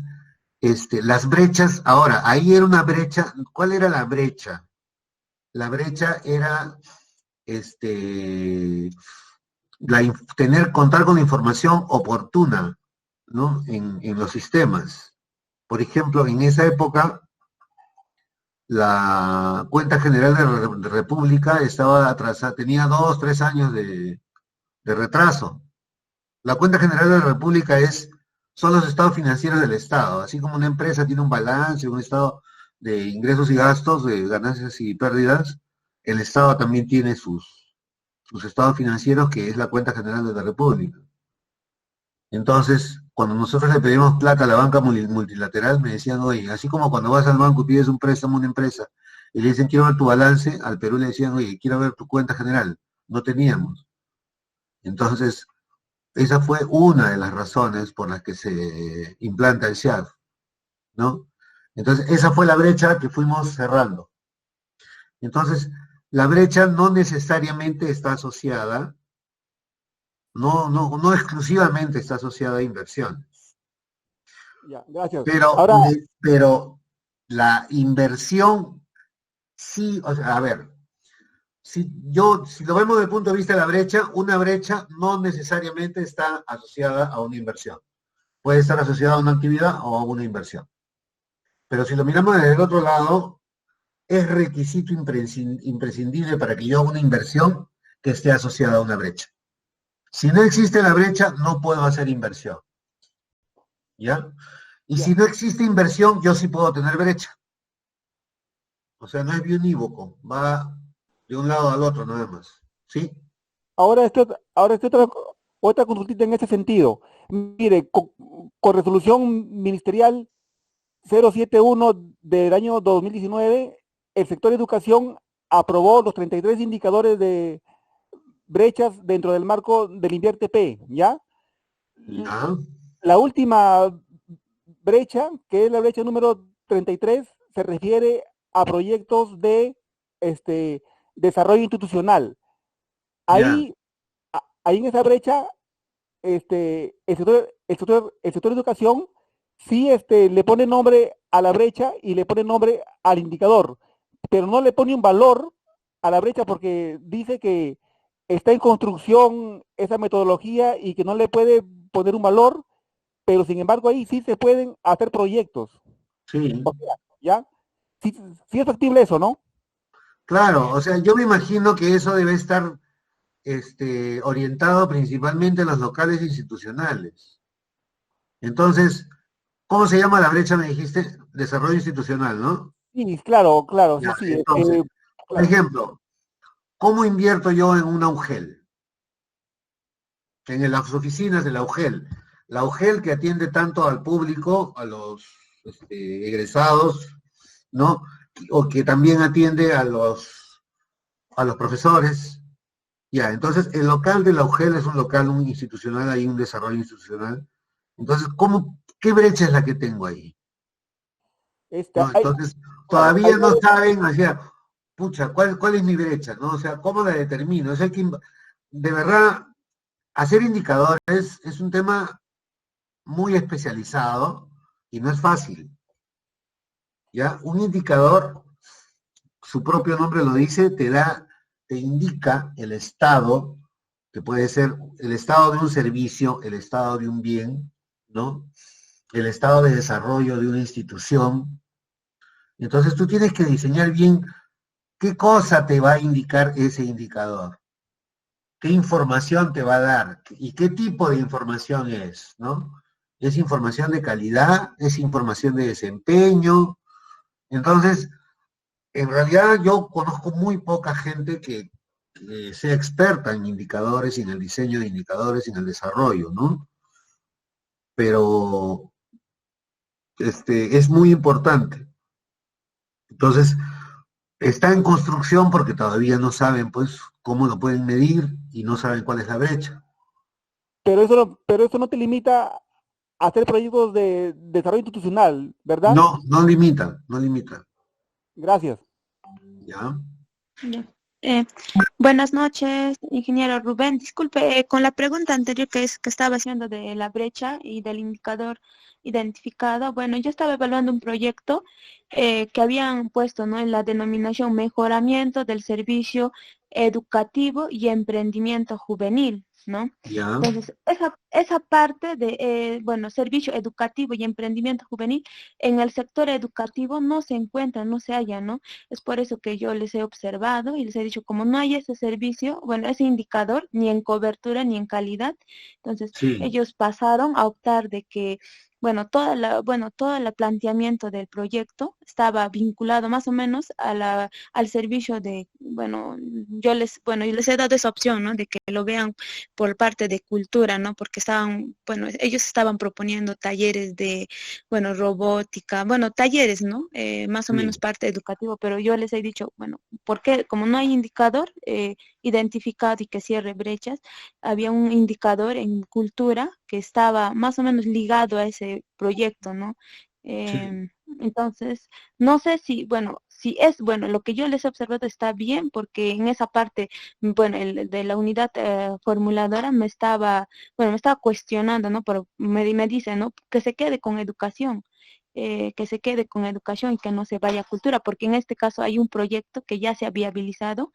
las brechas, ahora, ahí era una brecha, ¿cuál era la brecha? La brecha era, este, contar con la información oportuna, ¿no? En los sistemas. Por ejemplo, en esa época, la cuenta general de la República estaba atrasada, tenía 2, 3 años de retraso. La cuenta general de la República son los estados financieros del Estado, así como una empresa tiene un balance, un estado de ingresos y gastos, de ganancias y pérdidas, el Estado también tiene sus estados financieros, que es la cuenta general de la República. Entonces, cuando nosotros le pedimos plata a la banca multilateral, me decían, oye, así como cuando vas al banco y pides un préstamo a una empresa y le dicen, quiero ver tu balance, al Perú le decían, oye, quiero ver tu cuenta general. No teníamos. Entonces, esa fue una de las razones por las que se implanta el SIAD, ¿no? Entonces, esa fue la brecha que fuimos cerrando. Entonces, la brecha no necesariamente está asociada, no exclusivamente está asociada a inversiones. Ya, gracias. Pero, Ahora, pero la inversión sí, o sea, a ver, si lo vemos desde el punto de vista de la brecha, una brecha no necesariamente está asociada a una inversión. Puede estar asociada a una actividad o a una inversión. Pero si lo miramos desde el otro lado, es requisito imprescindible para que yo haga una inversión que esté asociada a una brecha. Si no existe la brecha, no puedo hacer inversión. ¿Ya? Y ya, si no existe inversión, yo sí puedo tener brecha. O sea, no es biunívoco, va de un lado al otro nada más. ¿Sí? ahora otra consultita en ese sentido. Mire, con resolución ministerial 071 del año 2019, el sector educación aprobó los 33 indicadores de brechas dentro del marco del Invierte P, ¿ya? Ya, La última brecha, que es la brecha número 33, se refiere a proyectos de desarrollo institucional. ya, Ahí, ahí en esa brecha, el sector de educación sí le pone nombre a la brecha y le pone nombre al indicador, pero no le pone un valor a la brecha porque dice que está en construcción esa metodología y que no le puede poner un valor, pero sin embargo ahí sí se pueden hacer proyectos. sí. O sea, ¿ya? Sí, sí es factible eso, ¿no? Claro, o sea, yo me imagino que eso debe estar orientado principalmente a los locales institucionales. Entonces, ¿cómo se llama la brecha, me dijiste? Desarrollo institucional, ¿no? Sí, claro, claro, sí, Ya, sí. entonces, por Claro. ejemplo, ¿cómo invierto yo en un UGEL? Las oficinas de la UGEL. La UGEL que atiende tanto al público, a los egresados, ¿no? O que también atiende a los profesores. Ya, entonces el local de la UGEL es un local institucional, hay un desarrollo institucional. Entonces, ¿qué brecha es la que tengo ahí? ¿No? Hay, Entonces, claro, todavía no saben, o sea, pucha, ¿cuál es mi brecha? ¿No? O sea, ¿cómo la determino? O sea, de verdad, hacer indicadores es un tema muy especializado y no es fácil. ¿Ya? Un indicador, su propio nombre lo dice, te indica el estado, que puede ser el estado de un servicio, el estado de un bien, ¿no? El estado de desarrollo de una institución. Entonces tú tienes que diseñar bien qué cosa te va a indicar ese indicador, qué información te va a dar y qué tipo de información es, ¿no? ¿Es información de calidad? ¿Es información de desempeño? Entonces, en realidad yo conozco muy poca gente que sea experta en indicadores y en el diseño de indicadores y en el desarrollo, ¿no? Pero es muy importante. Entonces, Está en construcción porque todavía no saben, pues, cómo lo pueden medir y no saben cuál es la brecha. Pero eso no te limita a hacer proyectos de desarrollo institucional, ¿verdad? No, no limitan, no limitan. Gracias. ¿Ya? Ya. Eh, Buenas noches, ingeniero Rubén. Disculpe, con la pregunta anterior que estaba haciendo de la brecha y del indicador identificado, bueno, yo estaba evaluando un proyecto que habían puesto, ¿no?, en la denominación mejoramiento del servicio educativo y emprendimiento juvenil, ¿no? ¿Ya? Entonces, esa parte de, bueno, servicio educativo y emprendimiento juvenil en el sector educativo no se encuentra, no se halla, ¿no? Es por eso que yo les he observado y les he dicho, como no hay ese servicio, bueno, ese indicador, ni en cobertura ni en calidad, entonces Sí, ellos pasaron a optar de que, todo el planteamiento del proyecto estaba vinculado más o menos al servicio de, yo les he dado esa opción, ¿no? De que lo vean por parte de cultura, ¿no? Porque ellos estaban proponiendo talleres de, bueno, robótica, bueno, talleres, ¿no? Más o menos sí, parte educativo, pero yo les he dicho, bueno, porque como no hay indicador identificado y que cierre brechas, había un indicador en cultura que estaba más o menos ligado a ese proyecto, ¿no? sí. Em, entonces, no sé si, bueno, si es, bueno, lo que yo les he observado está bien, porque en esa parte, bueno, el de la unidad formuladora me estaba cuestionando, ¿no? Pero me dice, ¿no? Que se quede con educación, que se quede con educación y que no se vaya a cultura, porque en este caso hay un proyecto que ya se ha viabilizado,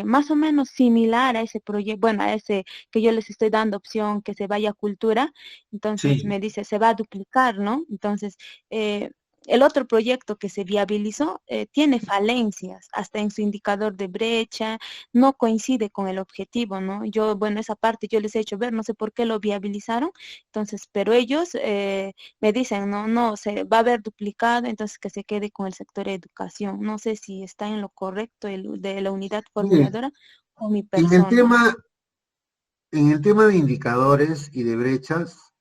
más o menos similar a ese proyecto, bueno, a ese que yo les estoy dando opción que se vaya a cultura, entonces Sí, me dice, se va a duplicar, ¿no? Entonces, eh, el otro proyecto que se viabilizó tiene falencias, hasta en su indicador de brecha, no coincide con el objetivo, ¿no? Yo, bueno, esa parte yo les he hecho ver, no sé por qué lo viabilizaron, entonces, pero ellos me dicen, no, no, se va a ver duplicado, entonces que se quede con el sector de educación. No sé si está en lo correcto el de la unidad mire, formuladora o mi en el persona. tema, en el tema de indicadores y de brechas,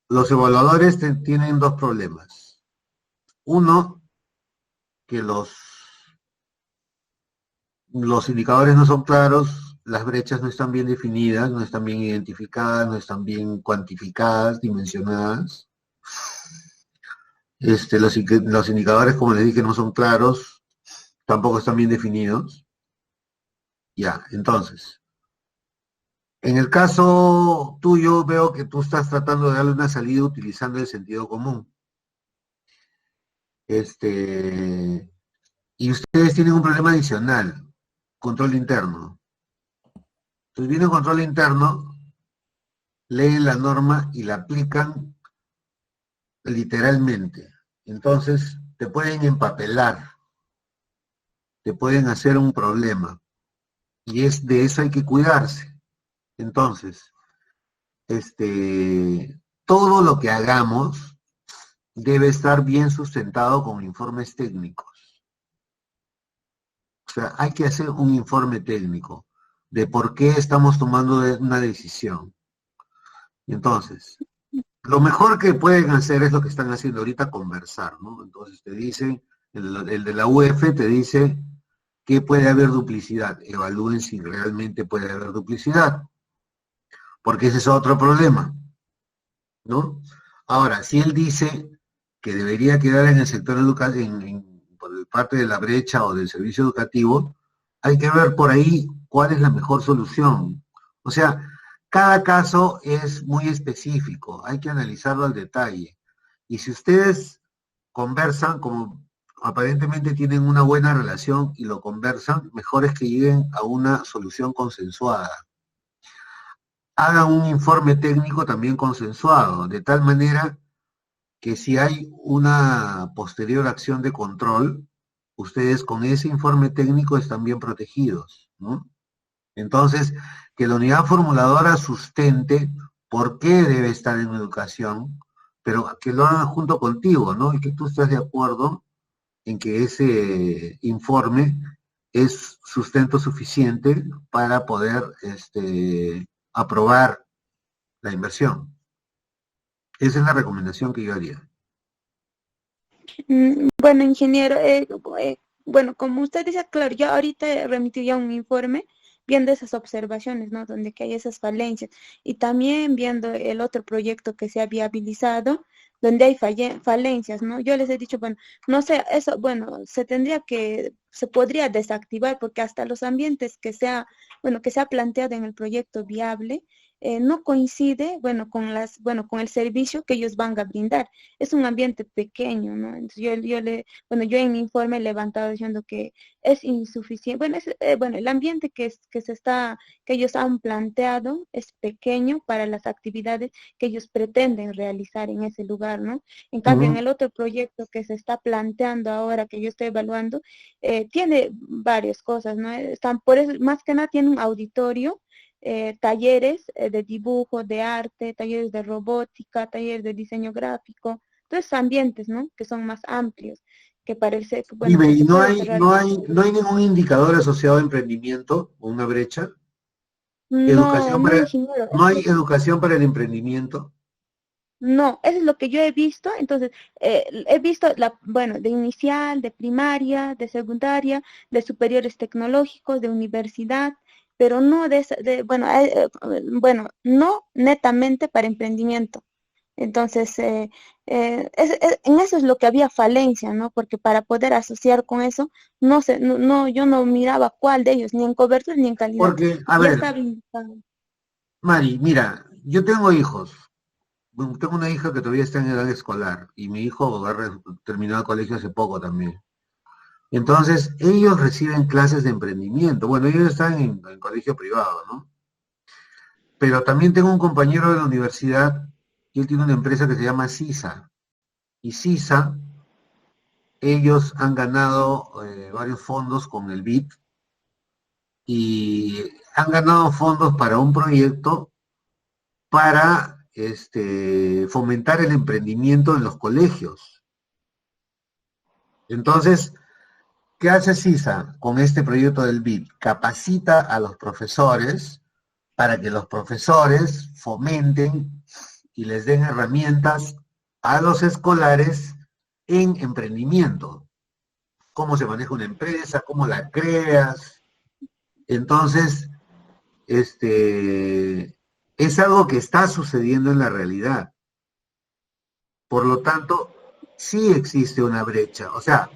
los evaluadores tienen dos problemas. Uno, que los indicadores no son claros, las brechas no están bien definidas, no están bien identificadas, no están bien cuantificadas, dimensionadas. Los indicadores, como les dije, no son claros, tampoco están bien definidos. Ya, entonces, en el caso tuyo, veo que tú estás tratando de darle una salida utilizando el sentido común. Este, y ustedes tienen un problema adicional, control interno. Entonces viene un control interno, leen la norma y la aplican literalmente. Entonces, te pueden empapelar, te pueden hacer un problema. Y es de eso hay que cuidarse. Entonces, todo lo que hagamos debe estar bien sustentado con informes técnicos. O sea, hay que hacer un informe técnico de por qué estamos tomando una decisión. Entonces, lo mejor que pueden hacer es lo que están haciendo ahorita, conversar, ¿no? Entonces te dicen, el de la UF te dice que puede haber duplicidad. Evalúen si realmente puede haber duplicidad, porque ese es otro problema, ¿no? Ahora, si él dice que debería quedar en el sector educativo, por parte de la brecha o del servicio educativo, hay que ver por ahí cuál es la mejor solución. O sea, cada caso es muy específico, hay que analizarlo al detalle. Y si ustedes conversan, como aparentemente tienen una buena relación y lo conversan, mejor es que lleguen a una solución consensuada. Hagan un informe técnico también consensuado, de tal manera que si hay una posterior acción de control, ustedes con ese informe técnico están bien protegidos, ¿no? Entonces, que la unidad formuladora sustente por qué debe estar en educación, pero que lo hagan junto contigo, ¿no? Y que tú estés de acuerdo en que ese informe es sustento suficiente para poder aprobar la inversión. Esa es la recomendación que yo haría. Bueno, ingeniero, bueno, como usted dice, claro, yo ahorita remití ya un informe viendo esas observaciones, ¿no? Donde que hay esas falencias y también viendo el otro proyecto que se ha viabilizado, donde hay falencias, ¿no? Yo les he dicho, bueno, no sé, eso, bueno, se podría desactivar porque hasta los ambientes bueno, que se ha planteado en el proyecto viable, no coincide, bueno, con el servicio que ellos van a brindar. Es un ambiente pequeño, ¿no? Entonces yo en mi informe he levantado diciendo que es insuficiente. Bueno, bueno, el ambiente que ellos han planteado es pequeño para las actividades que ellos pretenden realizar en ese lugar, ¿no? En cambio, en Ujú. el otro proyecto que se está planteando ahora, que yo estoy evaluando, tiene varias cosas, ¿no? Por eso, más que nada, tiene un auditorio, talleres de dibujo, de arte, talleres de robótica, talleres de diseño gráfico, entonces ambientes, ¿no? Que son más amplios, que parece, bueno, Dime, que ¿y se no puede hay, cerrar. no hay ningún indicador asociado a emprendimiento o una brecha? No, Educación no, para, ingeniero, ¿no hay educación para el emprendimiento? no, eso es lo que yo he visto. Entonces, he visto, bueno, de inicial, de primaria, de secundaria, de superiores tecnológicos, de universidad, pero no bueno, bueno, no netamente para emprendimiento. Entonces, en eso es lo que había falencia, ¿no? Porque para poder asociar con eso, no sé, yo no miraba cuál de ellos, ni en cobertura ni en calidad. Porque, a Ya ver, estaba indicado. Mari, mira, yo tengo hijos. Bueno, tengo una hija que todavía está en edad escolar y mi hijo terminó el colegio hace poco también. Entonces, ellos reciben clases de emprendimiento. Bueno, ellos están en colegio privado, ¿no? Pero también tengo un compañero de la universidad y él tiene una empresa que se llama CISA. Y CISA, ellos han ganado varios fondos con el BID y han ganado fondos para un proyecto para fomentar el emprendimiento en los colegios. Entonces, ¿qué hace CISA con este proyecto del BID? Capacita a los profesores para que los profesores fomenten y les den herramientas a los escolares en emprendimiento. Cómo se maneja una empresa, cómo la creas. Entonces, es algo que está sucediendo en la realidad. Por lo tanto, sí existe una brecha. O sea,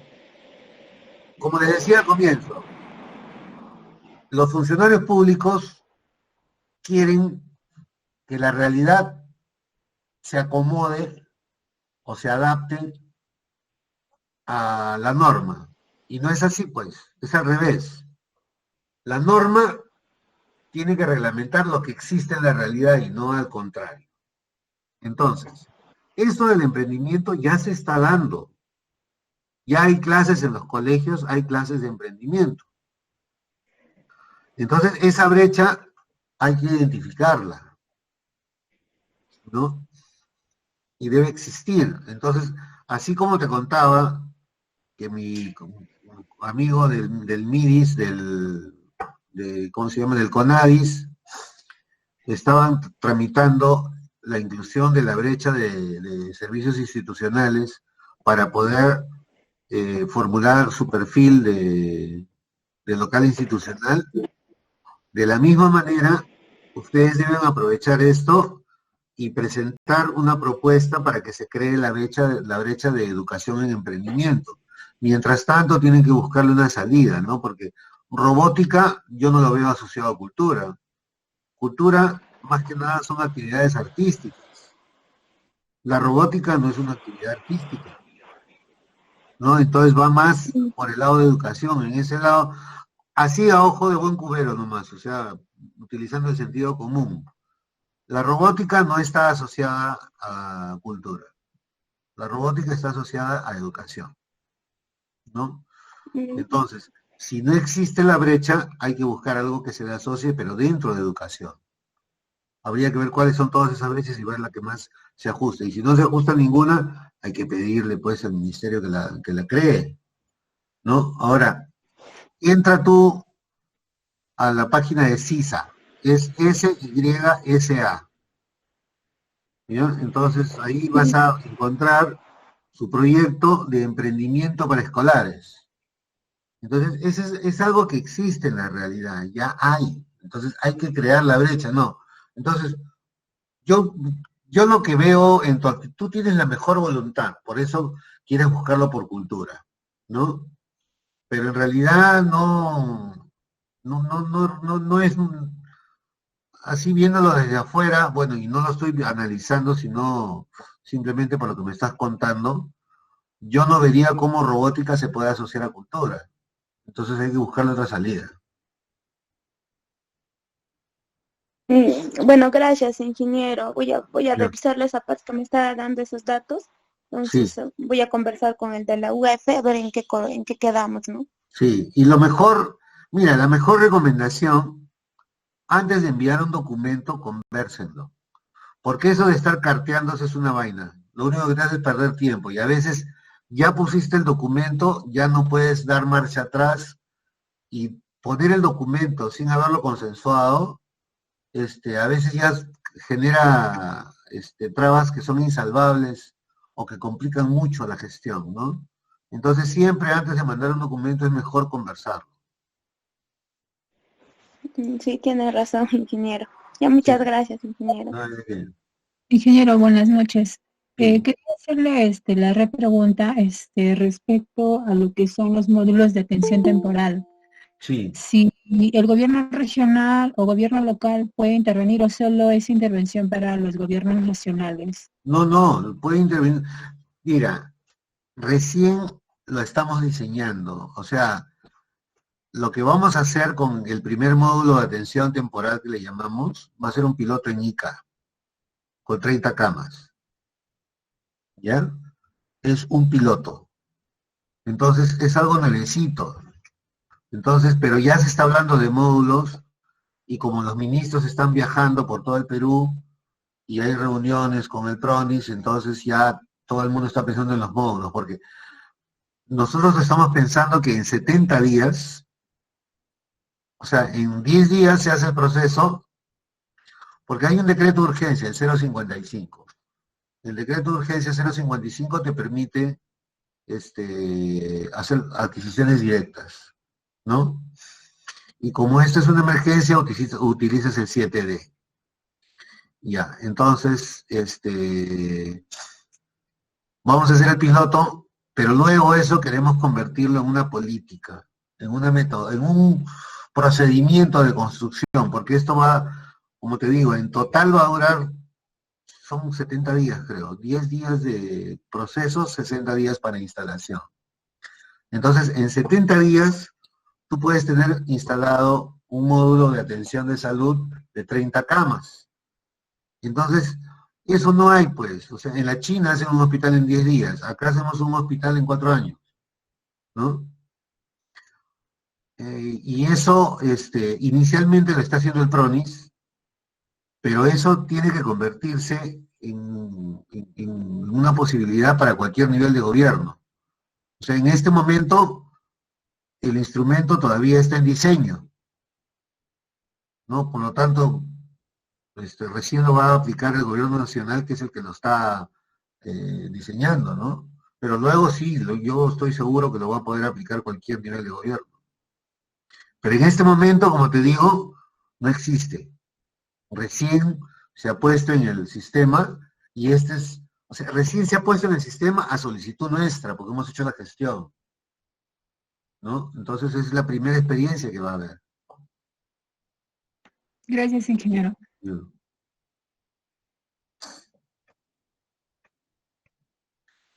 como les decía al comienzo, los funcionarios públicos quieren que la realidad se acomode o se adapte a la norma. Y no es así, pues, es al revés. La norma tiene que reglamentar lo que existe en la realidad y no al contrario. Entonces, esto del emprendimiento ya se está dando. Ya hay clases en los colegios, hay clases de emprendimiento. Entonces, esa brecha hay que identificarla, ¿no? Y debe existir. Entonces, así como te contaba que mi amigo del MIDIS, ¿cómo se llama? Del CONADIS, estaban tramitando la inclusión de la brecha de servicios institucionales para poder formular su perfil de local institucional. De la misma manera, ustedes deben aprovechar esto y presentar una propuesta para que se cree la brecha de educación en emprendimiento. Mientras tanto, tienen que buscarle una salida, ¿no? Porque robótica yo no lo veo asociado a cultura. Cultura, más que nada, son actividades artísticas. La robótica no es una actividad artística, ¿no? Entonces va más por el lado de educación. En ese lado, así a ojo de buen cubero nomás, o sea, utilizando el sentido común. La robótica no está asociada a cultura. La robótica está asociada a educación, ¿no? Mm, Entonces, si no existe la brecha, hay que buscar algo que se le asocie, pero dentro de educación. Habría que ver cuáles son todas esas brechas y ver la que más se ajuste. Y si no se ajusta ninguna, hay que pedirle pues al ministerio que la cree, ¿no? Ahora, entra tú a la página de CISA, es SYSA, ¿ya? Entonces ahí vas mm, a encontrar su proyecto de emprendimiento para escolares. Entonces, es algo que existe en la realidad, ya hay. Entonces, hay que crear la brecha, no. Entonces, yo, yo lo que veo en tu actitud, tienes la mejor voluntad, por eso quieres buscarlo por cultura, ¿no? Pero en realidad no es así viéndolo desde afuera, bueno, y no lo estoy analizando, sino simplemente por lo que me estás contando, yo no vería cómo robótica se puede asociar a cultura. Entonces hay que buscarle otra salida. Bueno, gracias, ingeniero. Voy a Ya. revisar esa parte que me está dando esos datos. Sí, Entonces, voy a conversar con el de la UF a ver en qué quedamos, ¿no? sí. Y lo mejor, mira, la mejor recomendación, antes de enviar un documento, convérsenlo. Porque eso de estar carteándose es una vaina. Lo único que te hace es perder tiempo. Y a veces ya pusiste el documento, ya no puedes dar marcha atrás y poner el documento sin haberlo consensuado, a veces ya genera trabas que son insalvables o que complican mucho la gestión, ¿no? Entonces siempre antes de mandar un documento es mejor conversarlo. Sí, tiene razón, ingeniero. Ya, muchas Sí. gracias, ingeniero. No, Ingeniero, buenas noches. sí, Quería hacerle la repregunta respecto a lo que son los módulos de atención temporal. sí. Si el gobierno regional o gobierno local puede intervenir o solo es intervención para los gobiernos nacionales. No, puede intervenir. Mira, recién lo estamos diseñando. O sea, lo que vamos a hacer con el primer módulo de atención temporal que le llamamos, va a ser un piloto en Ica, con 30 camas. ¿Ya? Es un piloto. Entonces, es algo nuevecito. Entonces, pero ya se está hablando de módulos y como los ministros están viajando por todo el Perú y hay reuniones con el PRONIS, entonces ya todo el mundo está pensando en los módulos, porque nosotros estamos pensando que en 70 días, o sea, en 10 días se hace el proceso, porque hay un decreto de urgencia, el 055. El decreto de urgencia 055 te permite hacer adquisiciones directas, ¿no? Y como esta es una emergencia, utilizas el 7D. Ya, entonces, vamos a hacer el piloto, pero luego eso queremos convertirlo en una política, en una método, en un procedimiento de construcción, porque esto va, como te digo, en total va a durar, son 70 días creo, 10 días de proceso, 60 días para instalación. Entonces, en 70 días, tú puedes tener instalado un módulo de atención de salud de 30 camas. Entonces, eso no hay, pues. O sea, en la China hacen un hospital en 10 días. Acá hacemos un hospital en 4 años, ¿no? Y eso, inicialmente lo está haciendo el PRONIS, pero eso tiene que convertirse en una posibilidad para cualquier nivel de gobierno. O sea, en este momento, el instrumento todavía está en diseño, ¿no? Por lo tanto, recién lo va a aplicar el gobierno nacional, que es el que lo está diseñando, ¿no? Pero luego sí, yo estoy seguro que lo va a poder aplicar cualquier nivel de gobierno. Pero en este momento, como te digo, no existe. Recién se ha puesto en el sistema y o sea, recién se ha puesto en el sistema a solicitud nuestra, porque hemos hecho la gestión, ¿no? Entonces es la primera experiencia que va a haber. Gracias, ingeniero.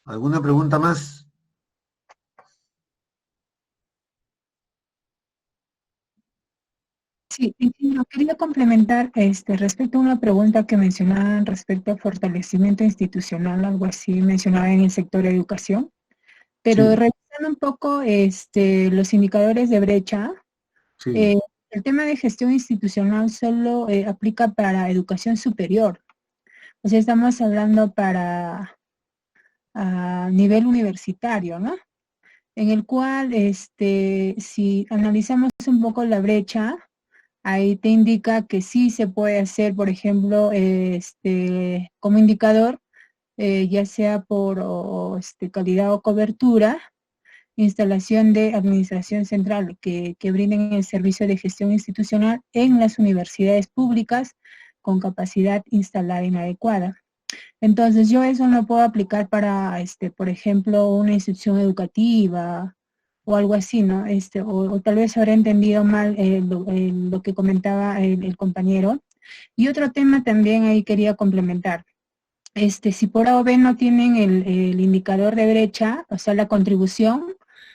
¿Alguna pregunta más? Sí, ingeniero, quería complementar respecto a una pregunta que mencionaban respecto a fortalecimiento institucional, algo así mencionaba en el sector de educación, pero Sí, revisando un poco los indicadores de brecha, sí. el tema de gestión institucional solo aplica para educación superior. O sea, estamos hablando para a nivel universitario, ¿no? En el cual, si analizamos un poco la brecha, ahí te indica que sí se puede hacer, por ejemplo, como indicador, ya sea por calidad o cobertura, instalación de administración central que brinden el servicio de gestión institucional en las universidades públicas con capacidad instalada inadecuada. Entonces, yo eso no puedo aplicar para, por ejemplo, una institución educativa o algo así, ¿no? O tal vez habré entendido mal lo que comentaba el compañero. Y otro tema también ahí quería complementar. Si por A o B no tienen el indicador de brecha, o sea, la contribución,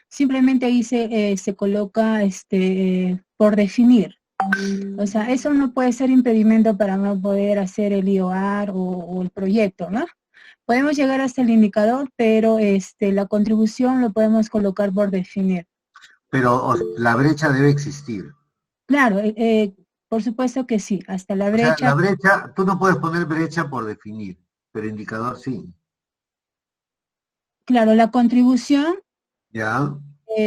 simplemente ahí se coloca por definir. O sea, eso no puede ser impedimento para no poder hacer el IOAR o el proyecto, ¿no? Podemos llegar hasta el indicador, pero la contribución lo podemos colocar por definir. Pero la brecha debe existir. Claro, por supuesto que sí, hasta la O sea, brecha. la brecha, tú no puedes poner brecha por definir, pero indicador sí. Claro, la contribución ¿Ya?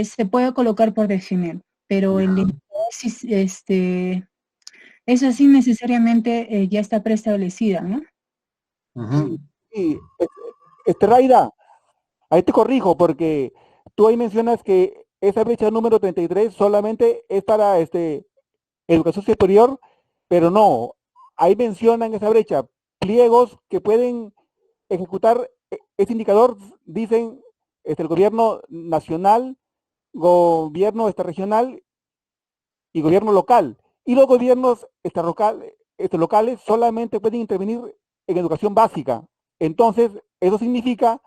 se puede colocar por definir, pero el Ya. indicador sí, eso sí necesariamente ya está preestablecida, ¿no? Ujú. Sí, Raida, ahí te corrijo, porque tú ahí mencionas que esa brecha número 33 solamente es para educación superior, pero no, ahí mencionan esa brecha, pliegos que pueden ejecutar ese indicador, dicen el gobierno nacional, gobierno regional y gobierno local. Y los gobiernos locales solamente pueden intervenir en educación básica. Entonces, eso significa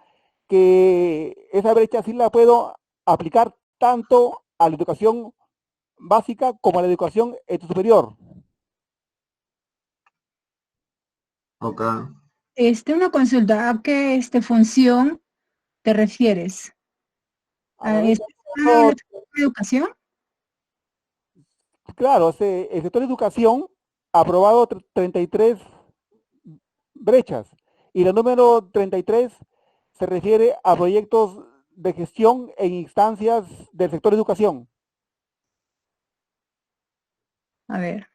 que esa brecha sí la puedo aplicar tanto a la educación básica como a la educación superior. Ok. Una consulta, ¿a qué función te refieres? A la ¿A brecha, la educación? claro, el sector de educación ha aprobado 33 brechas y la número 33 se refiere a proyectos de gestión en instancias del sector de educación. A ver.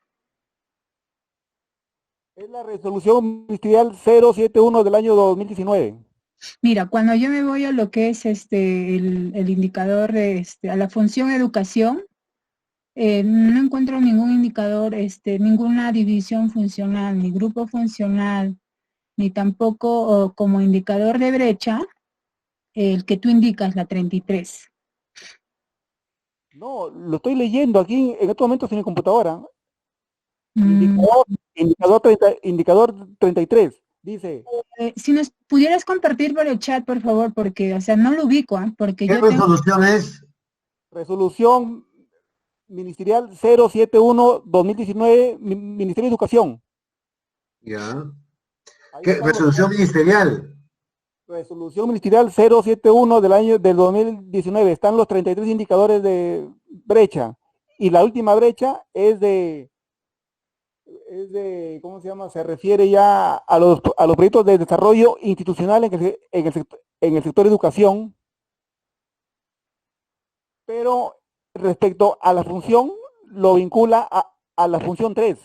Es la resolución ministerial 071 del año 2019. Mira, cuando yo me voy a lo que es el indicador de a la función educación, no encuentro ningún indicador, ninguna división funcional, ni grupo funcional, ni tampoco como indicador de brecha, el que tú indicas, la 33. No, lo estoy leyendo aquí en estos momentos en mi computadora. Mm, Indicador 33. Dice, si nos pudieras compartir por el chat, por favor, porque, o sea, no lo ubico, porque ¿Qué yo tengo... resolución es? resolución ministerial 071-2019, Ministerio de Educación. Ya. Ahí ¿Qué están los resolución ministerial? resolución ministerial 071 del 2019. Están los 33 indicadores de brecha. Y la última brecha ¿cómo se llama? Se refiere ya a los proyectos de desarrollo institucional en el sector educación, pero respecto a la función, lo vincula a la función 3,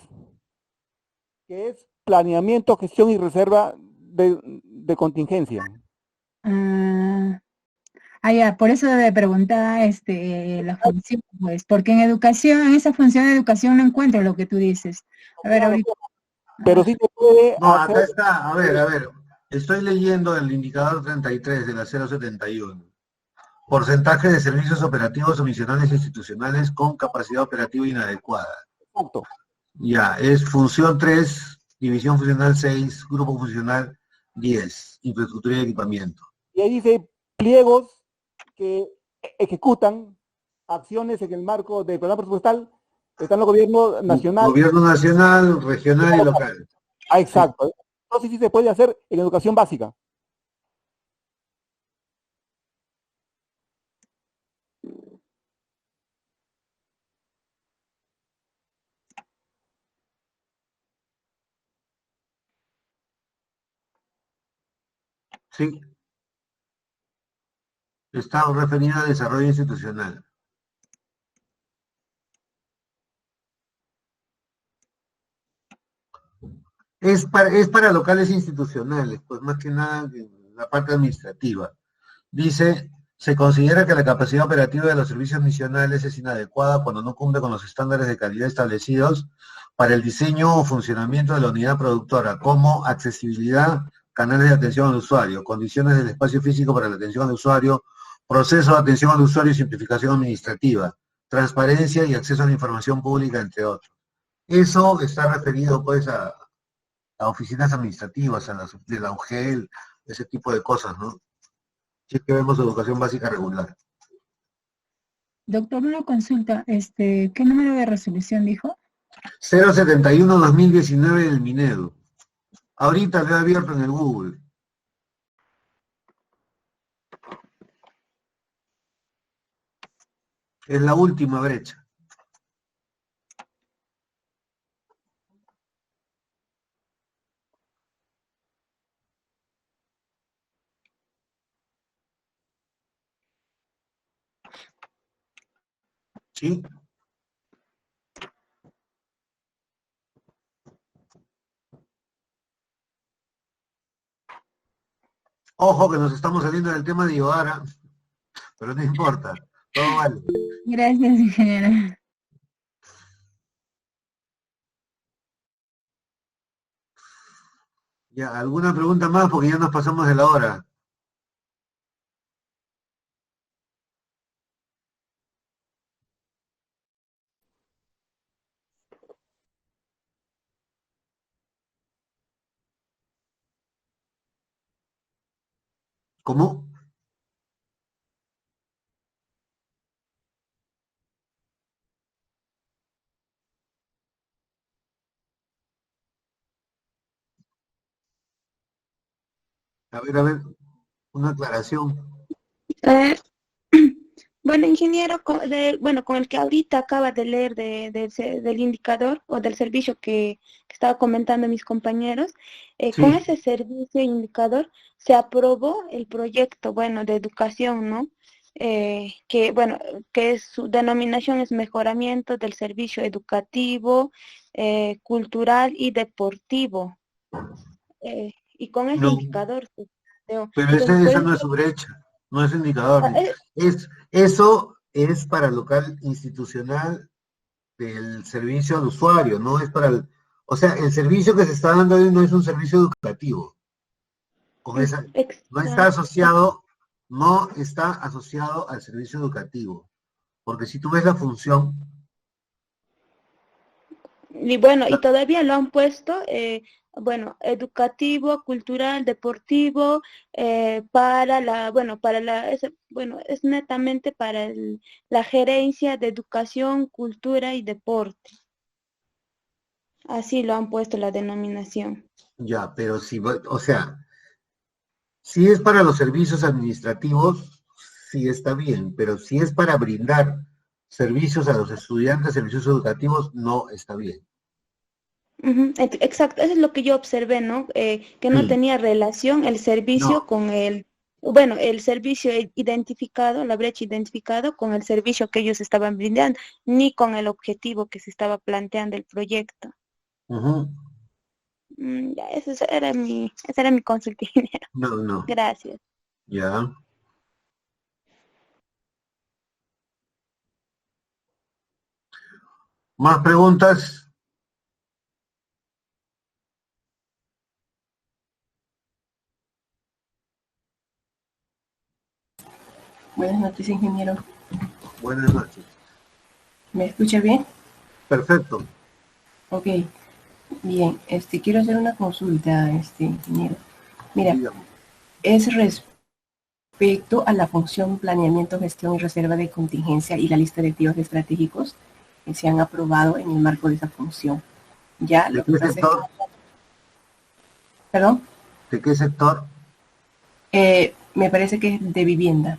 que es planeamiento, gestión y reserva de contingencia. Ya, por eso debe preguntar la función, pues, porque en educación, en esa función de educación no encuentro lo que tú dices. A ver, ahorita. Pero sí se puede No, hacer. acá está. A ver. Estoy leyendo el indicador 33 de la 071. Porcentaje de servicios operativos o misionales institucionales con capacidad operativa inadecuada. Exacto. Ya, es función 3, división funcional 6, grupo funcional 10, infraestructura y equipamiento. Y ahí dice pliegos que ejecutan acciones en el marco del programa presupuestal. Están los gobiernos nacional. Gobierno nacional, regional y local. Exacto. Entonces sí se puede hacer en educación básica. Sí. Está referida a desarrollo institucional. Es para locales institucionales, pues más que nada la parte administrativa. Dice, se considera que la capacidad operativa de los servicios misionales es inadecuada cuando no cumple con los estándares de calidad establecidos para el diseño o funcionamiento de la unidad productora, como accesibilidad, canales de atención al usuario, condiciones del espacio físico para la atención al usuario, proceso de atención al usuario y simplificación administrativa, transparencia y acceso a la información pública, entre otros. Eso está referido pues a oficinas administrativas, de la UGEL, ese tipo de cosas, ¿no? Si es que vemos educación básica regular. Doctor, una consulta, ¿qué número de resolución dijo? 071-2019 del Minedu. Ahorita lo he abierto en el Google. Es la última brecha. ¿Sí? Ojo que nos estamos saliendo del tema de Ibarra, pero no importa, todo vale. Gracias, ingeniera. Ya, ¿alguna pregunta más? Porque ya nos pasamos de la hora. ¿Cómo? A ver, una aclaración. Eh, Bueno, ingeniero, bueno, con el que ahorita acaba de leer del indicador o del servicio que estaba comentando mis compañeros, con Sí, ese servicio e indicador se aprobó el proyecto, bueno, de educación, ¿no? Bueno, que su denominación es mejoramiento del servicio educativo, cultural y deportivo. Y con ese no, indicador, pero entonces, esa pues, no es su brecha, no es indicador. eh, Eso es para el local institucional del servicio al usuario, no es para el... O sea, el servicio que se está dando hoy no es un servicio educativo. Con esa, no está exacto. asociado, no está asociado al servicio educativo. Porque si tú ves la función, Y bueno, y la- todavía lo han puesto, bueno, educativo, cultural, deportivo, bueno, es netamente para la gerencia de educación, cultura y deporte. Así lo han puesto la denominación. ya, pero si, o sea, si es para los servicios administrativos, sí está bien, pero si es para brindar servicios a los estudiantes, servicios educativos, no está bien. Ujú, exacto, eso es lo que yo observé, ¿no? Que no Sí, tenía relación el servicio no, con bueno, el servicio identificado, la brecha identificado con el servicio que ellos estaban brindando, ni con el objetivo que se estaba planteando el proyecto. ujú, Ya, esa era mi consulta, ingeniero. no, Gracias. ya. ¿Más preguntas? Buenas noches, ingeniero. Buenas noches. ¿Me escucha bien? Perfecto. Ok, bien. Quiero hacer una consulta, ingeniero. Mira, Dígame. es respecto a la función planeamiento, gestión y reserva de contingencia y la lista de activos estratégicos que se han aprobado en el marco de esa función. Ya, ¿De lo que qué pasa es que... sector? Perdón, ¿De qué sector? me parece que es de vivienda.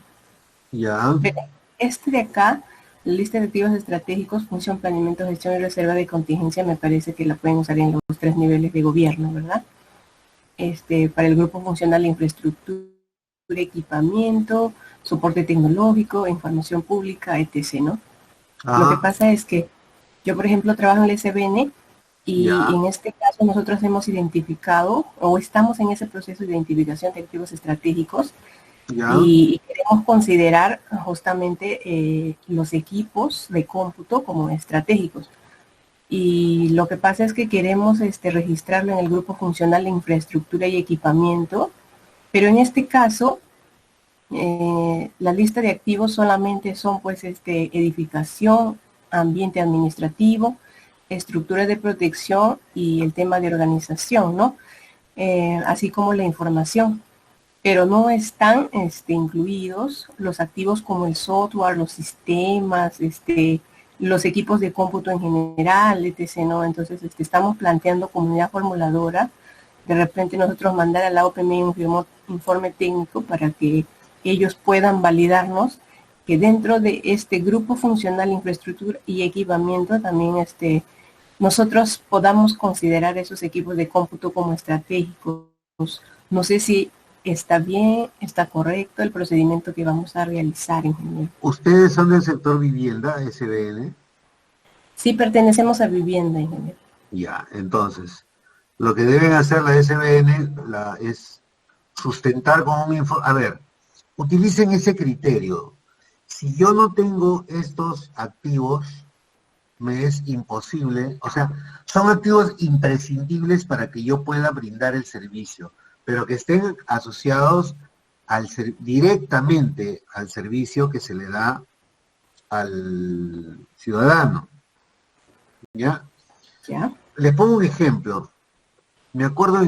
Ya. De acá, la lista de activos estratégicos, función, planeamiento, gestión y reserva de contingencia, me parece que la pueden usar en los 3 niveles de gobierno, ¿verdad? Para el grupo funcional de infraestructura, equipamiento, soporte tecnológico, información pública, etc., ¿no? Lo que Ajá. pasa es que yo, por ejemplo, trabajo en el SBN Y Ya. en este caso nosotros hemos identificado o estamos en ese proceso de identificación de activos estratégicos Ya. y queremos considerar justamente los equipos de cómputo como estratégicos. Y lo que pasa es que queremos registrarlo en el grupo funcional de infraestructura y equipamiento, pero en este caso la lista de activos solamente son pues edificación, ambiente administrativo, estructura de protección y el tema de organización, ¿no? Así como la información, pero no están incluidos los activos como el software, los sistemas, los equipos de cómputo en general, etc., ¿no? Entonces estamos planteando como unidad formuladora, de repente nosotros mandar a la OPMI un informe técnico para que ellos puedan validarnos que dentro de este grupo funcional, infraestructura y equipamiento también nosotros podamos considerar esos equipos de cómputo como estratégicos. No sé si está bien, está correcto el procedimiento que vamos a realizar, ingeniero. ¿Ustedes son del sector vivienda, SBN? Sí, pertenecemos a vivienda, ingeniero. Ya, entonces, lo que deben hacer la SBN es sustentar con un informe. A ver, utilicen ese criterio. Si yo no tengo estos activos, me es imposible, o sea, son activos imprescindibles para que yo pueda brindar el servicio, pero que estén asociados directamente al servicio que se le da al ciudadano. ¿Ya? ¿Ya? Les pongo un ejemplo. Me acuerdo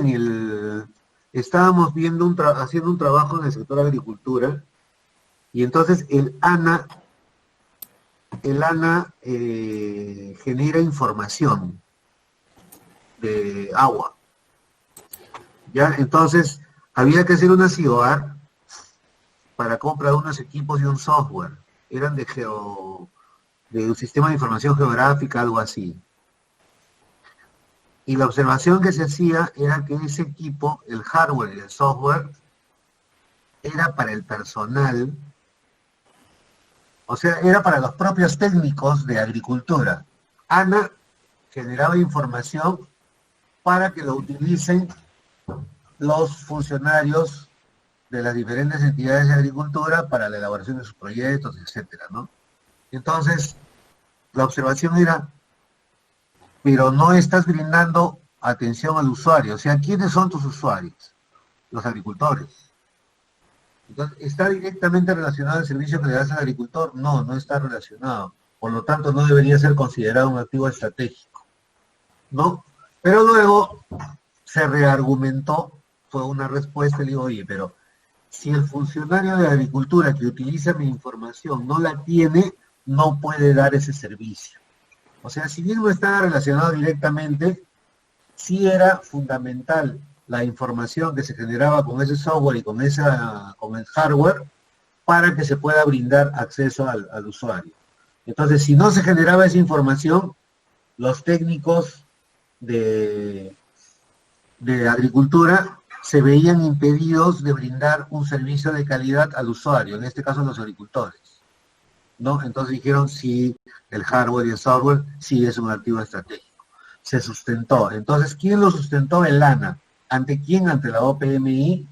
estábamos viendo haciendo un trabajo en el sector agricultura, y entonces el ANA genera información de agua. ¿Ya? Entonces, había que hacer una CIOAR para compra de unos equipos y un software. Eran de un sistema de información geográfica, algo así. Y la observación que se hacía era que ese equipo, el hardware y el software, era para el personal, o sea, era para los propios técnicos de agricultura. ANA generaba información para que lo utilicen los funcionarios de las diferentes entidades de agricultura para la elaboración de sus proyectos, etcétera, ¿no? Entonces, la observación era, pero no estás brindando atención al usuario. O sea, ¿quiénes son tus usuarios? Los agricultores. Entonces, ¿está directamente relacionado al servicio que le das al agricultor? No, no está relacionado. Por lo tanto, no debería ser considerado un activo estratégico, ¿no? Pero luego se reargumentó, fue una respuesta, le digo, oye, pero si el funcionario de agricultura que utiliza mi información no la tiene, no puede dar ese servicio. O sea, si bien no estaba relacionado directamente, sí era fundamental la información que se generaba con ese software y con el hardware para que se pueda brindar acceso al usuario. Entonces, si no se generaba esa información, los técnicos de agricultura se veían impedidos de brindar un servicio de calidad al usuario, en este caso los agricultores, ¿no? Entonces dijeron, sí, el hardware y el software sí es un activo estratégico. Se sustentó. Entonces, ¿quién lo sustentó? El ANA. ¿Ante quién? Ante la OPMI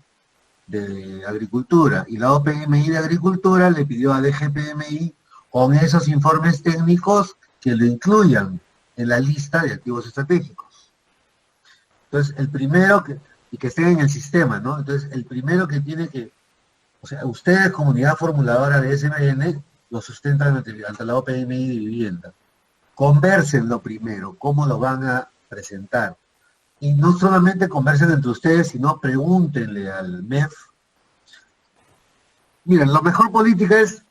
de Agricultura. Y la OPMI de Agricultura le pidió a DGPMI con esos informes técnicos que lo incluyan en la lista de activos estratégicos. Entonces, el primero y que estén en el sistema, ¿no? Entonces, el primero que tiene que, o sea, ustedes, comunidad formuladora de SBN, lo sustentan ante la OPMI de vivienda. Conversenlo primero, cómo lo van a presentar. Y no solamente conversen entre ustedes, sino pregúntenle al MEF. Miren, lo mejor política es,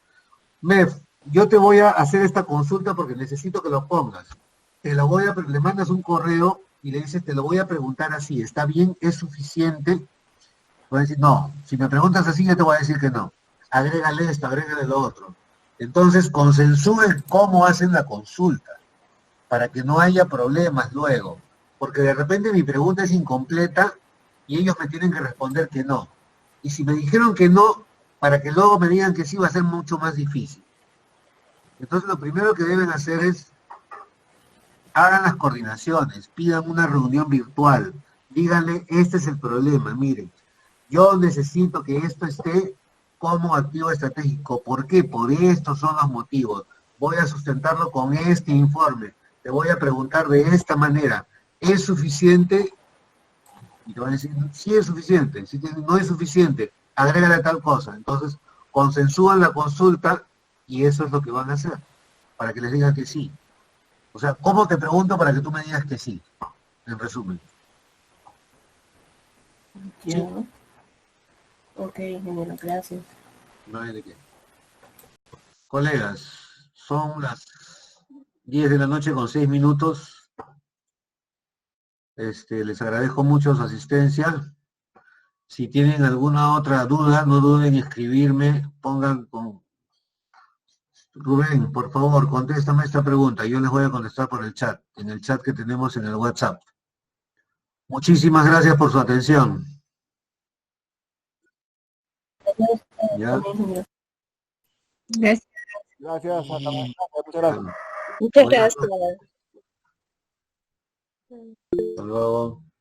MEF, yo te voy a hacer esta consulta porque necesito que lo pongas. Le mandas un correo y le dices, te lo voy a preguntar así, ¿está bien? ¿Es suficiente? Voy a decir, no, si me preguntas así, yo te voy a decir que no. Agrégale esto, agrégale lo otro. Entonces, consensúen cómo hacen la consulta, para que no haya problemas luego. Porque de repente mi pregunta es incompleta y ellos me tienen que responder que no. Y si me dijeron que no, para que luego me digan que sí, va a ser mucho más difícil. Entonces, lo primero que deben hacer es hagan las coordinaciones, pidan una reunión virtual, díganle, este es el problema, miren, yo necesito que esto esté como activo estratégico. ¿Por qué? Por estos son los motivos. Voy a sustentarlo con este informe. Te voy a preguntar de esta manera. ¿Es suficiente? Y te van a decir, sí es suficiente. Si no es suficiente, agrégale tal cosa. Entonces, consensúan la consulta y eso es lo que van a hacer, para que les digan que sí. O sea, ¿cómo te pregunto para que tú me digas que sí? En resumen. Ya. Ok, ingeniero, gracias. No hay de qué. Colegas, son las 10 de la noche con 6 minutos. Les agradezco mucho su asistencia. Si tienen alguna otra duda, no duden en escribirme. Pongan con... Rubén, por favor, contéstame esta pregunta. Yo les voy a contestar por el chat, en el chat que tenemos en el WhatsApp. Muchísimas gracias por su atención. ¿Ya? Gracias. Gracias, hasta mañana. Muchas gracias. Muchas Buenas gracias. noches. Hasta luego.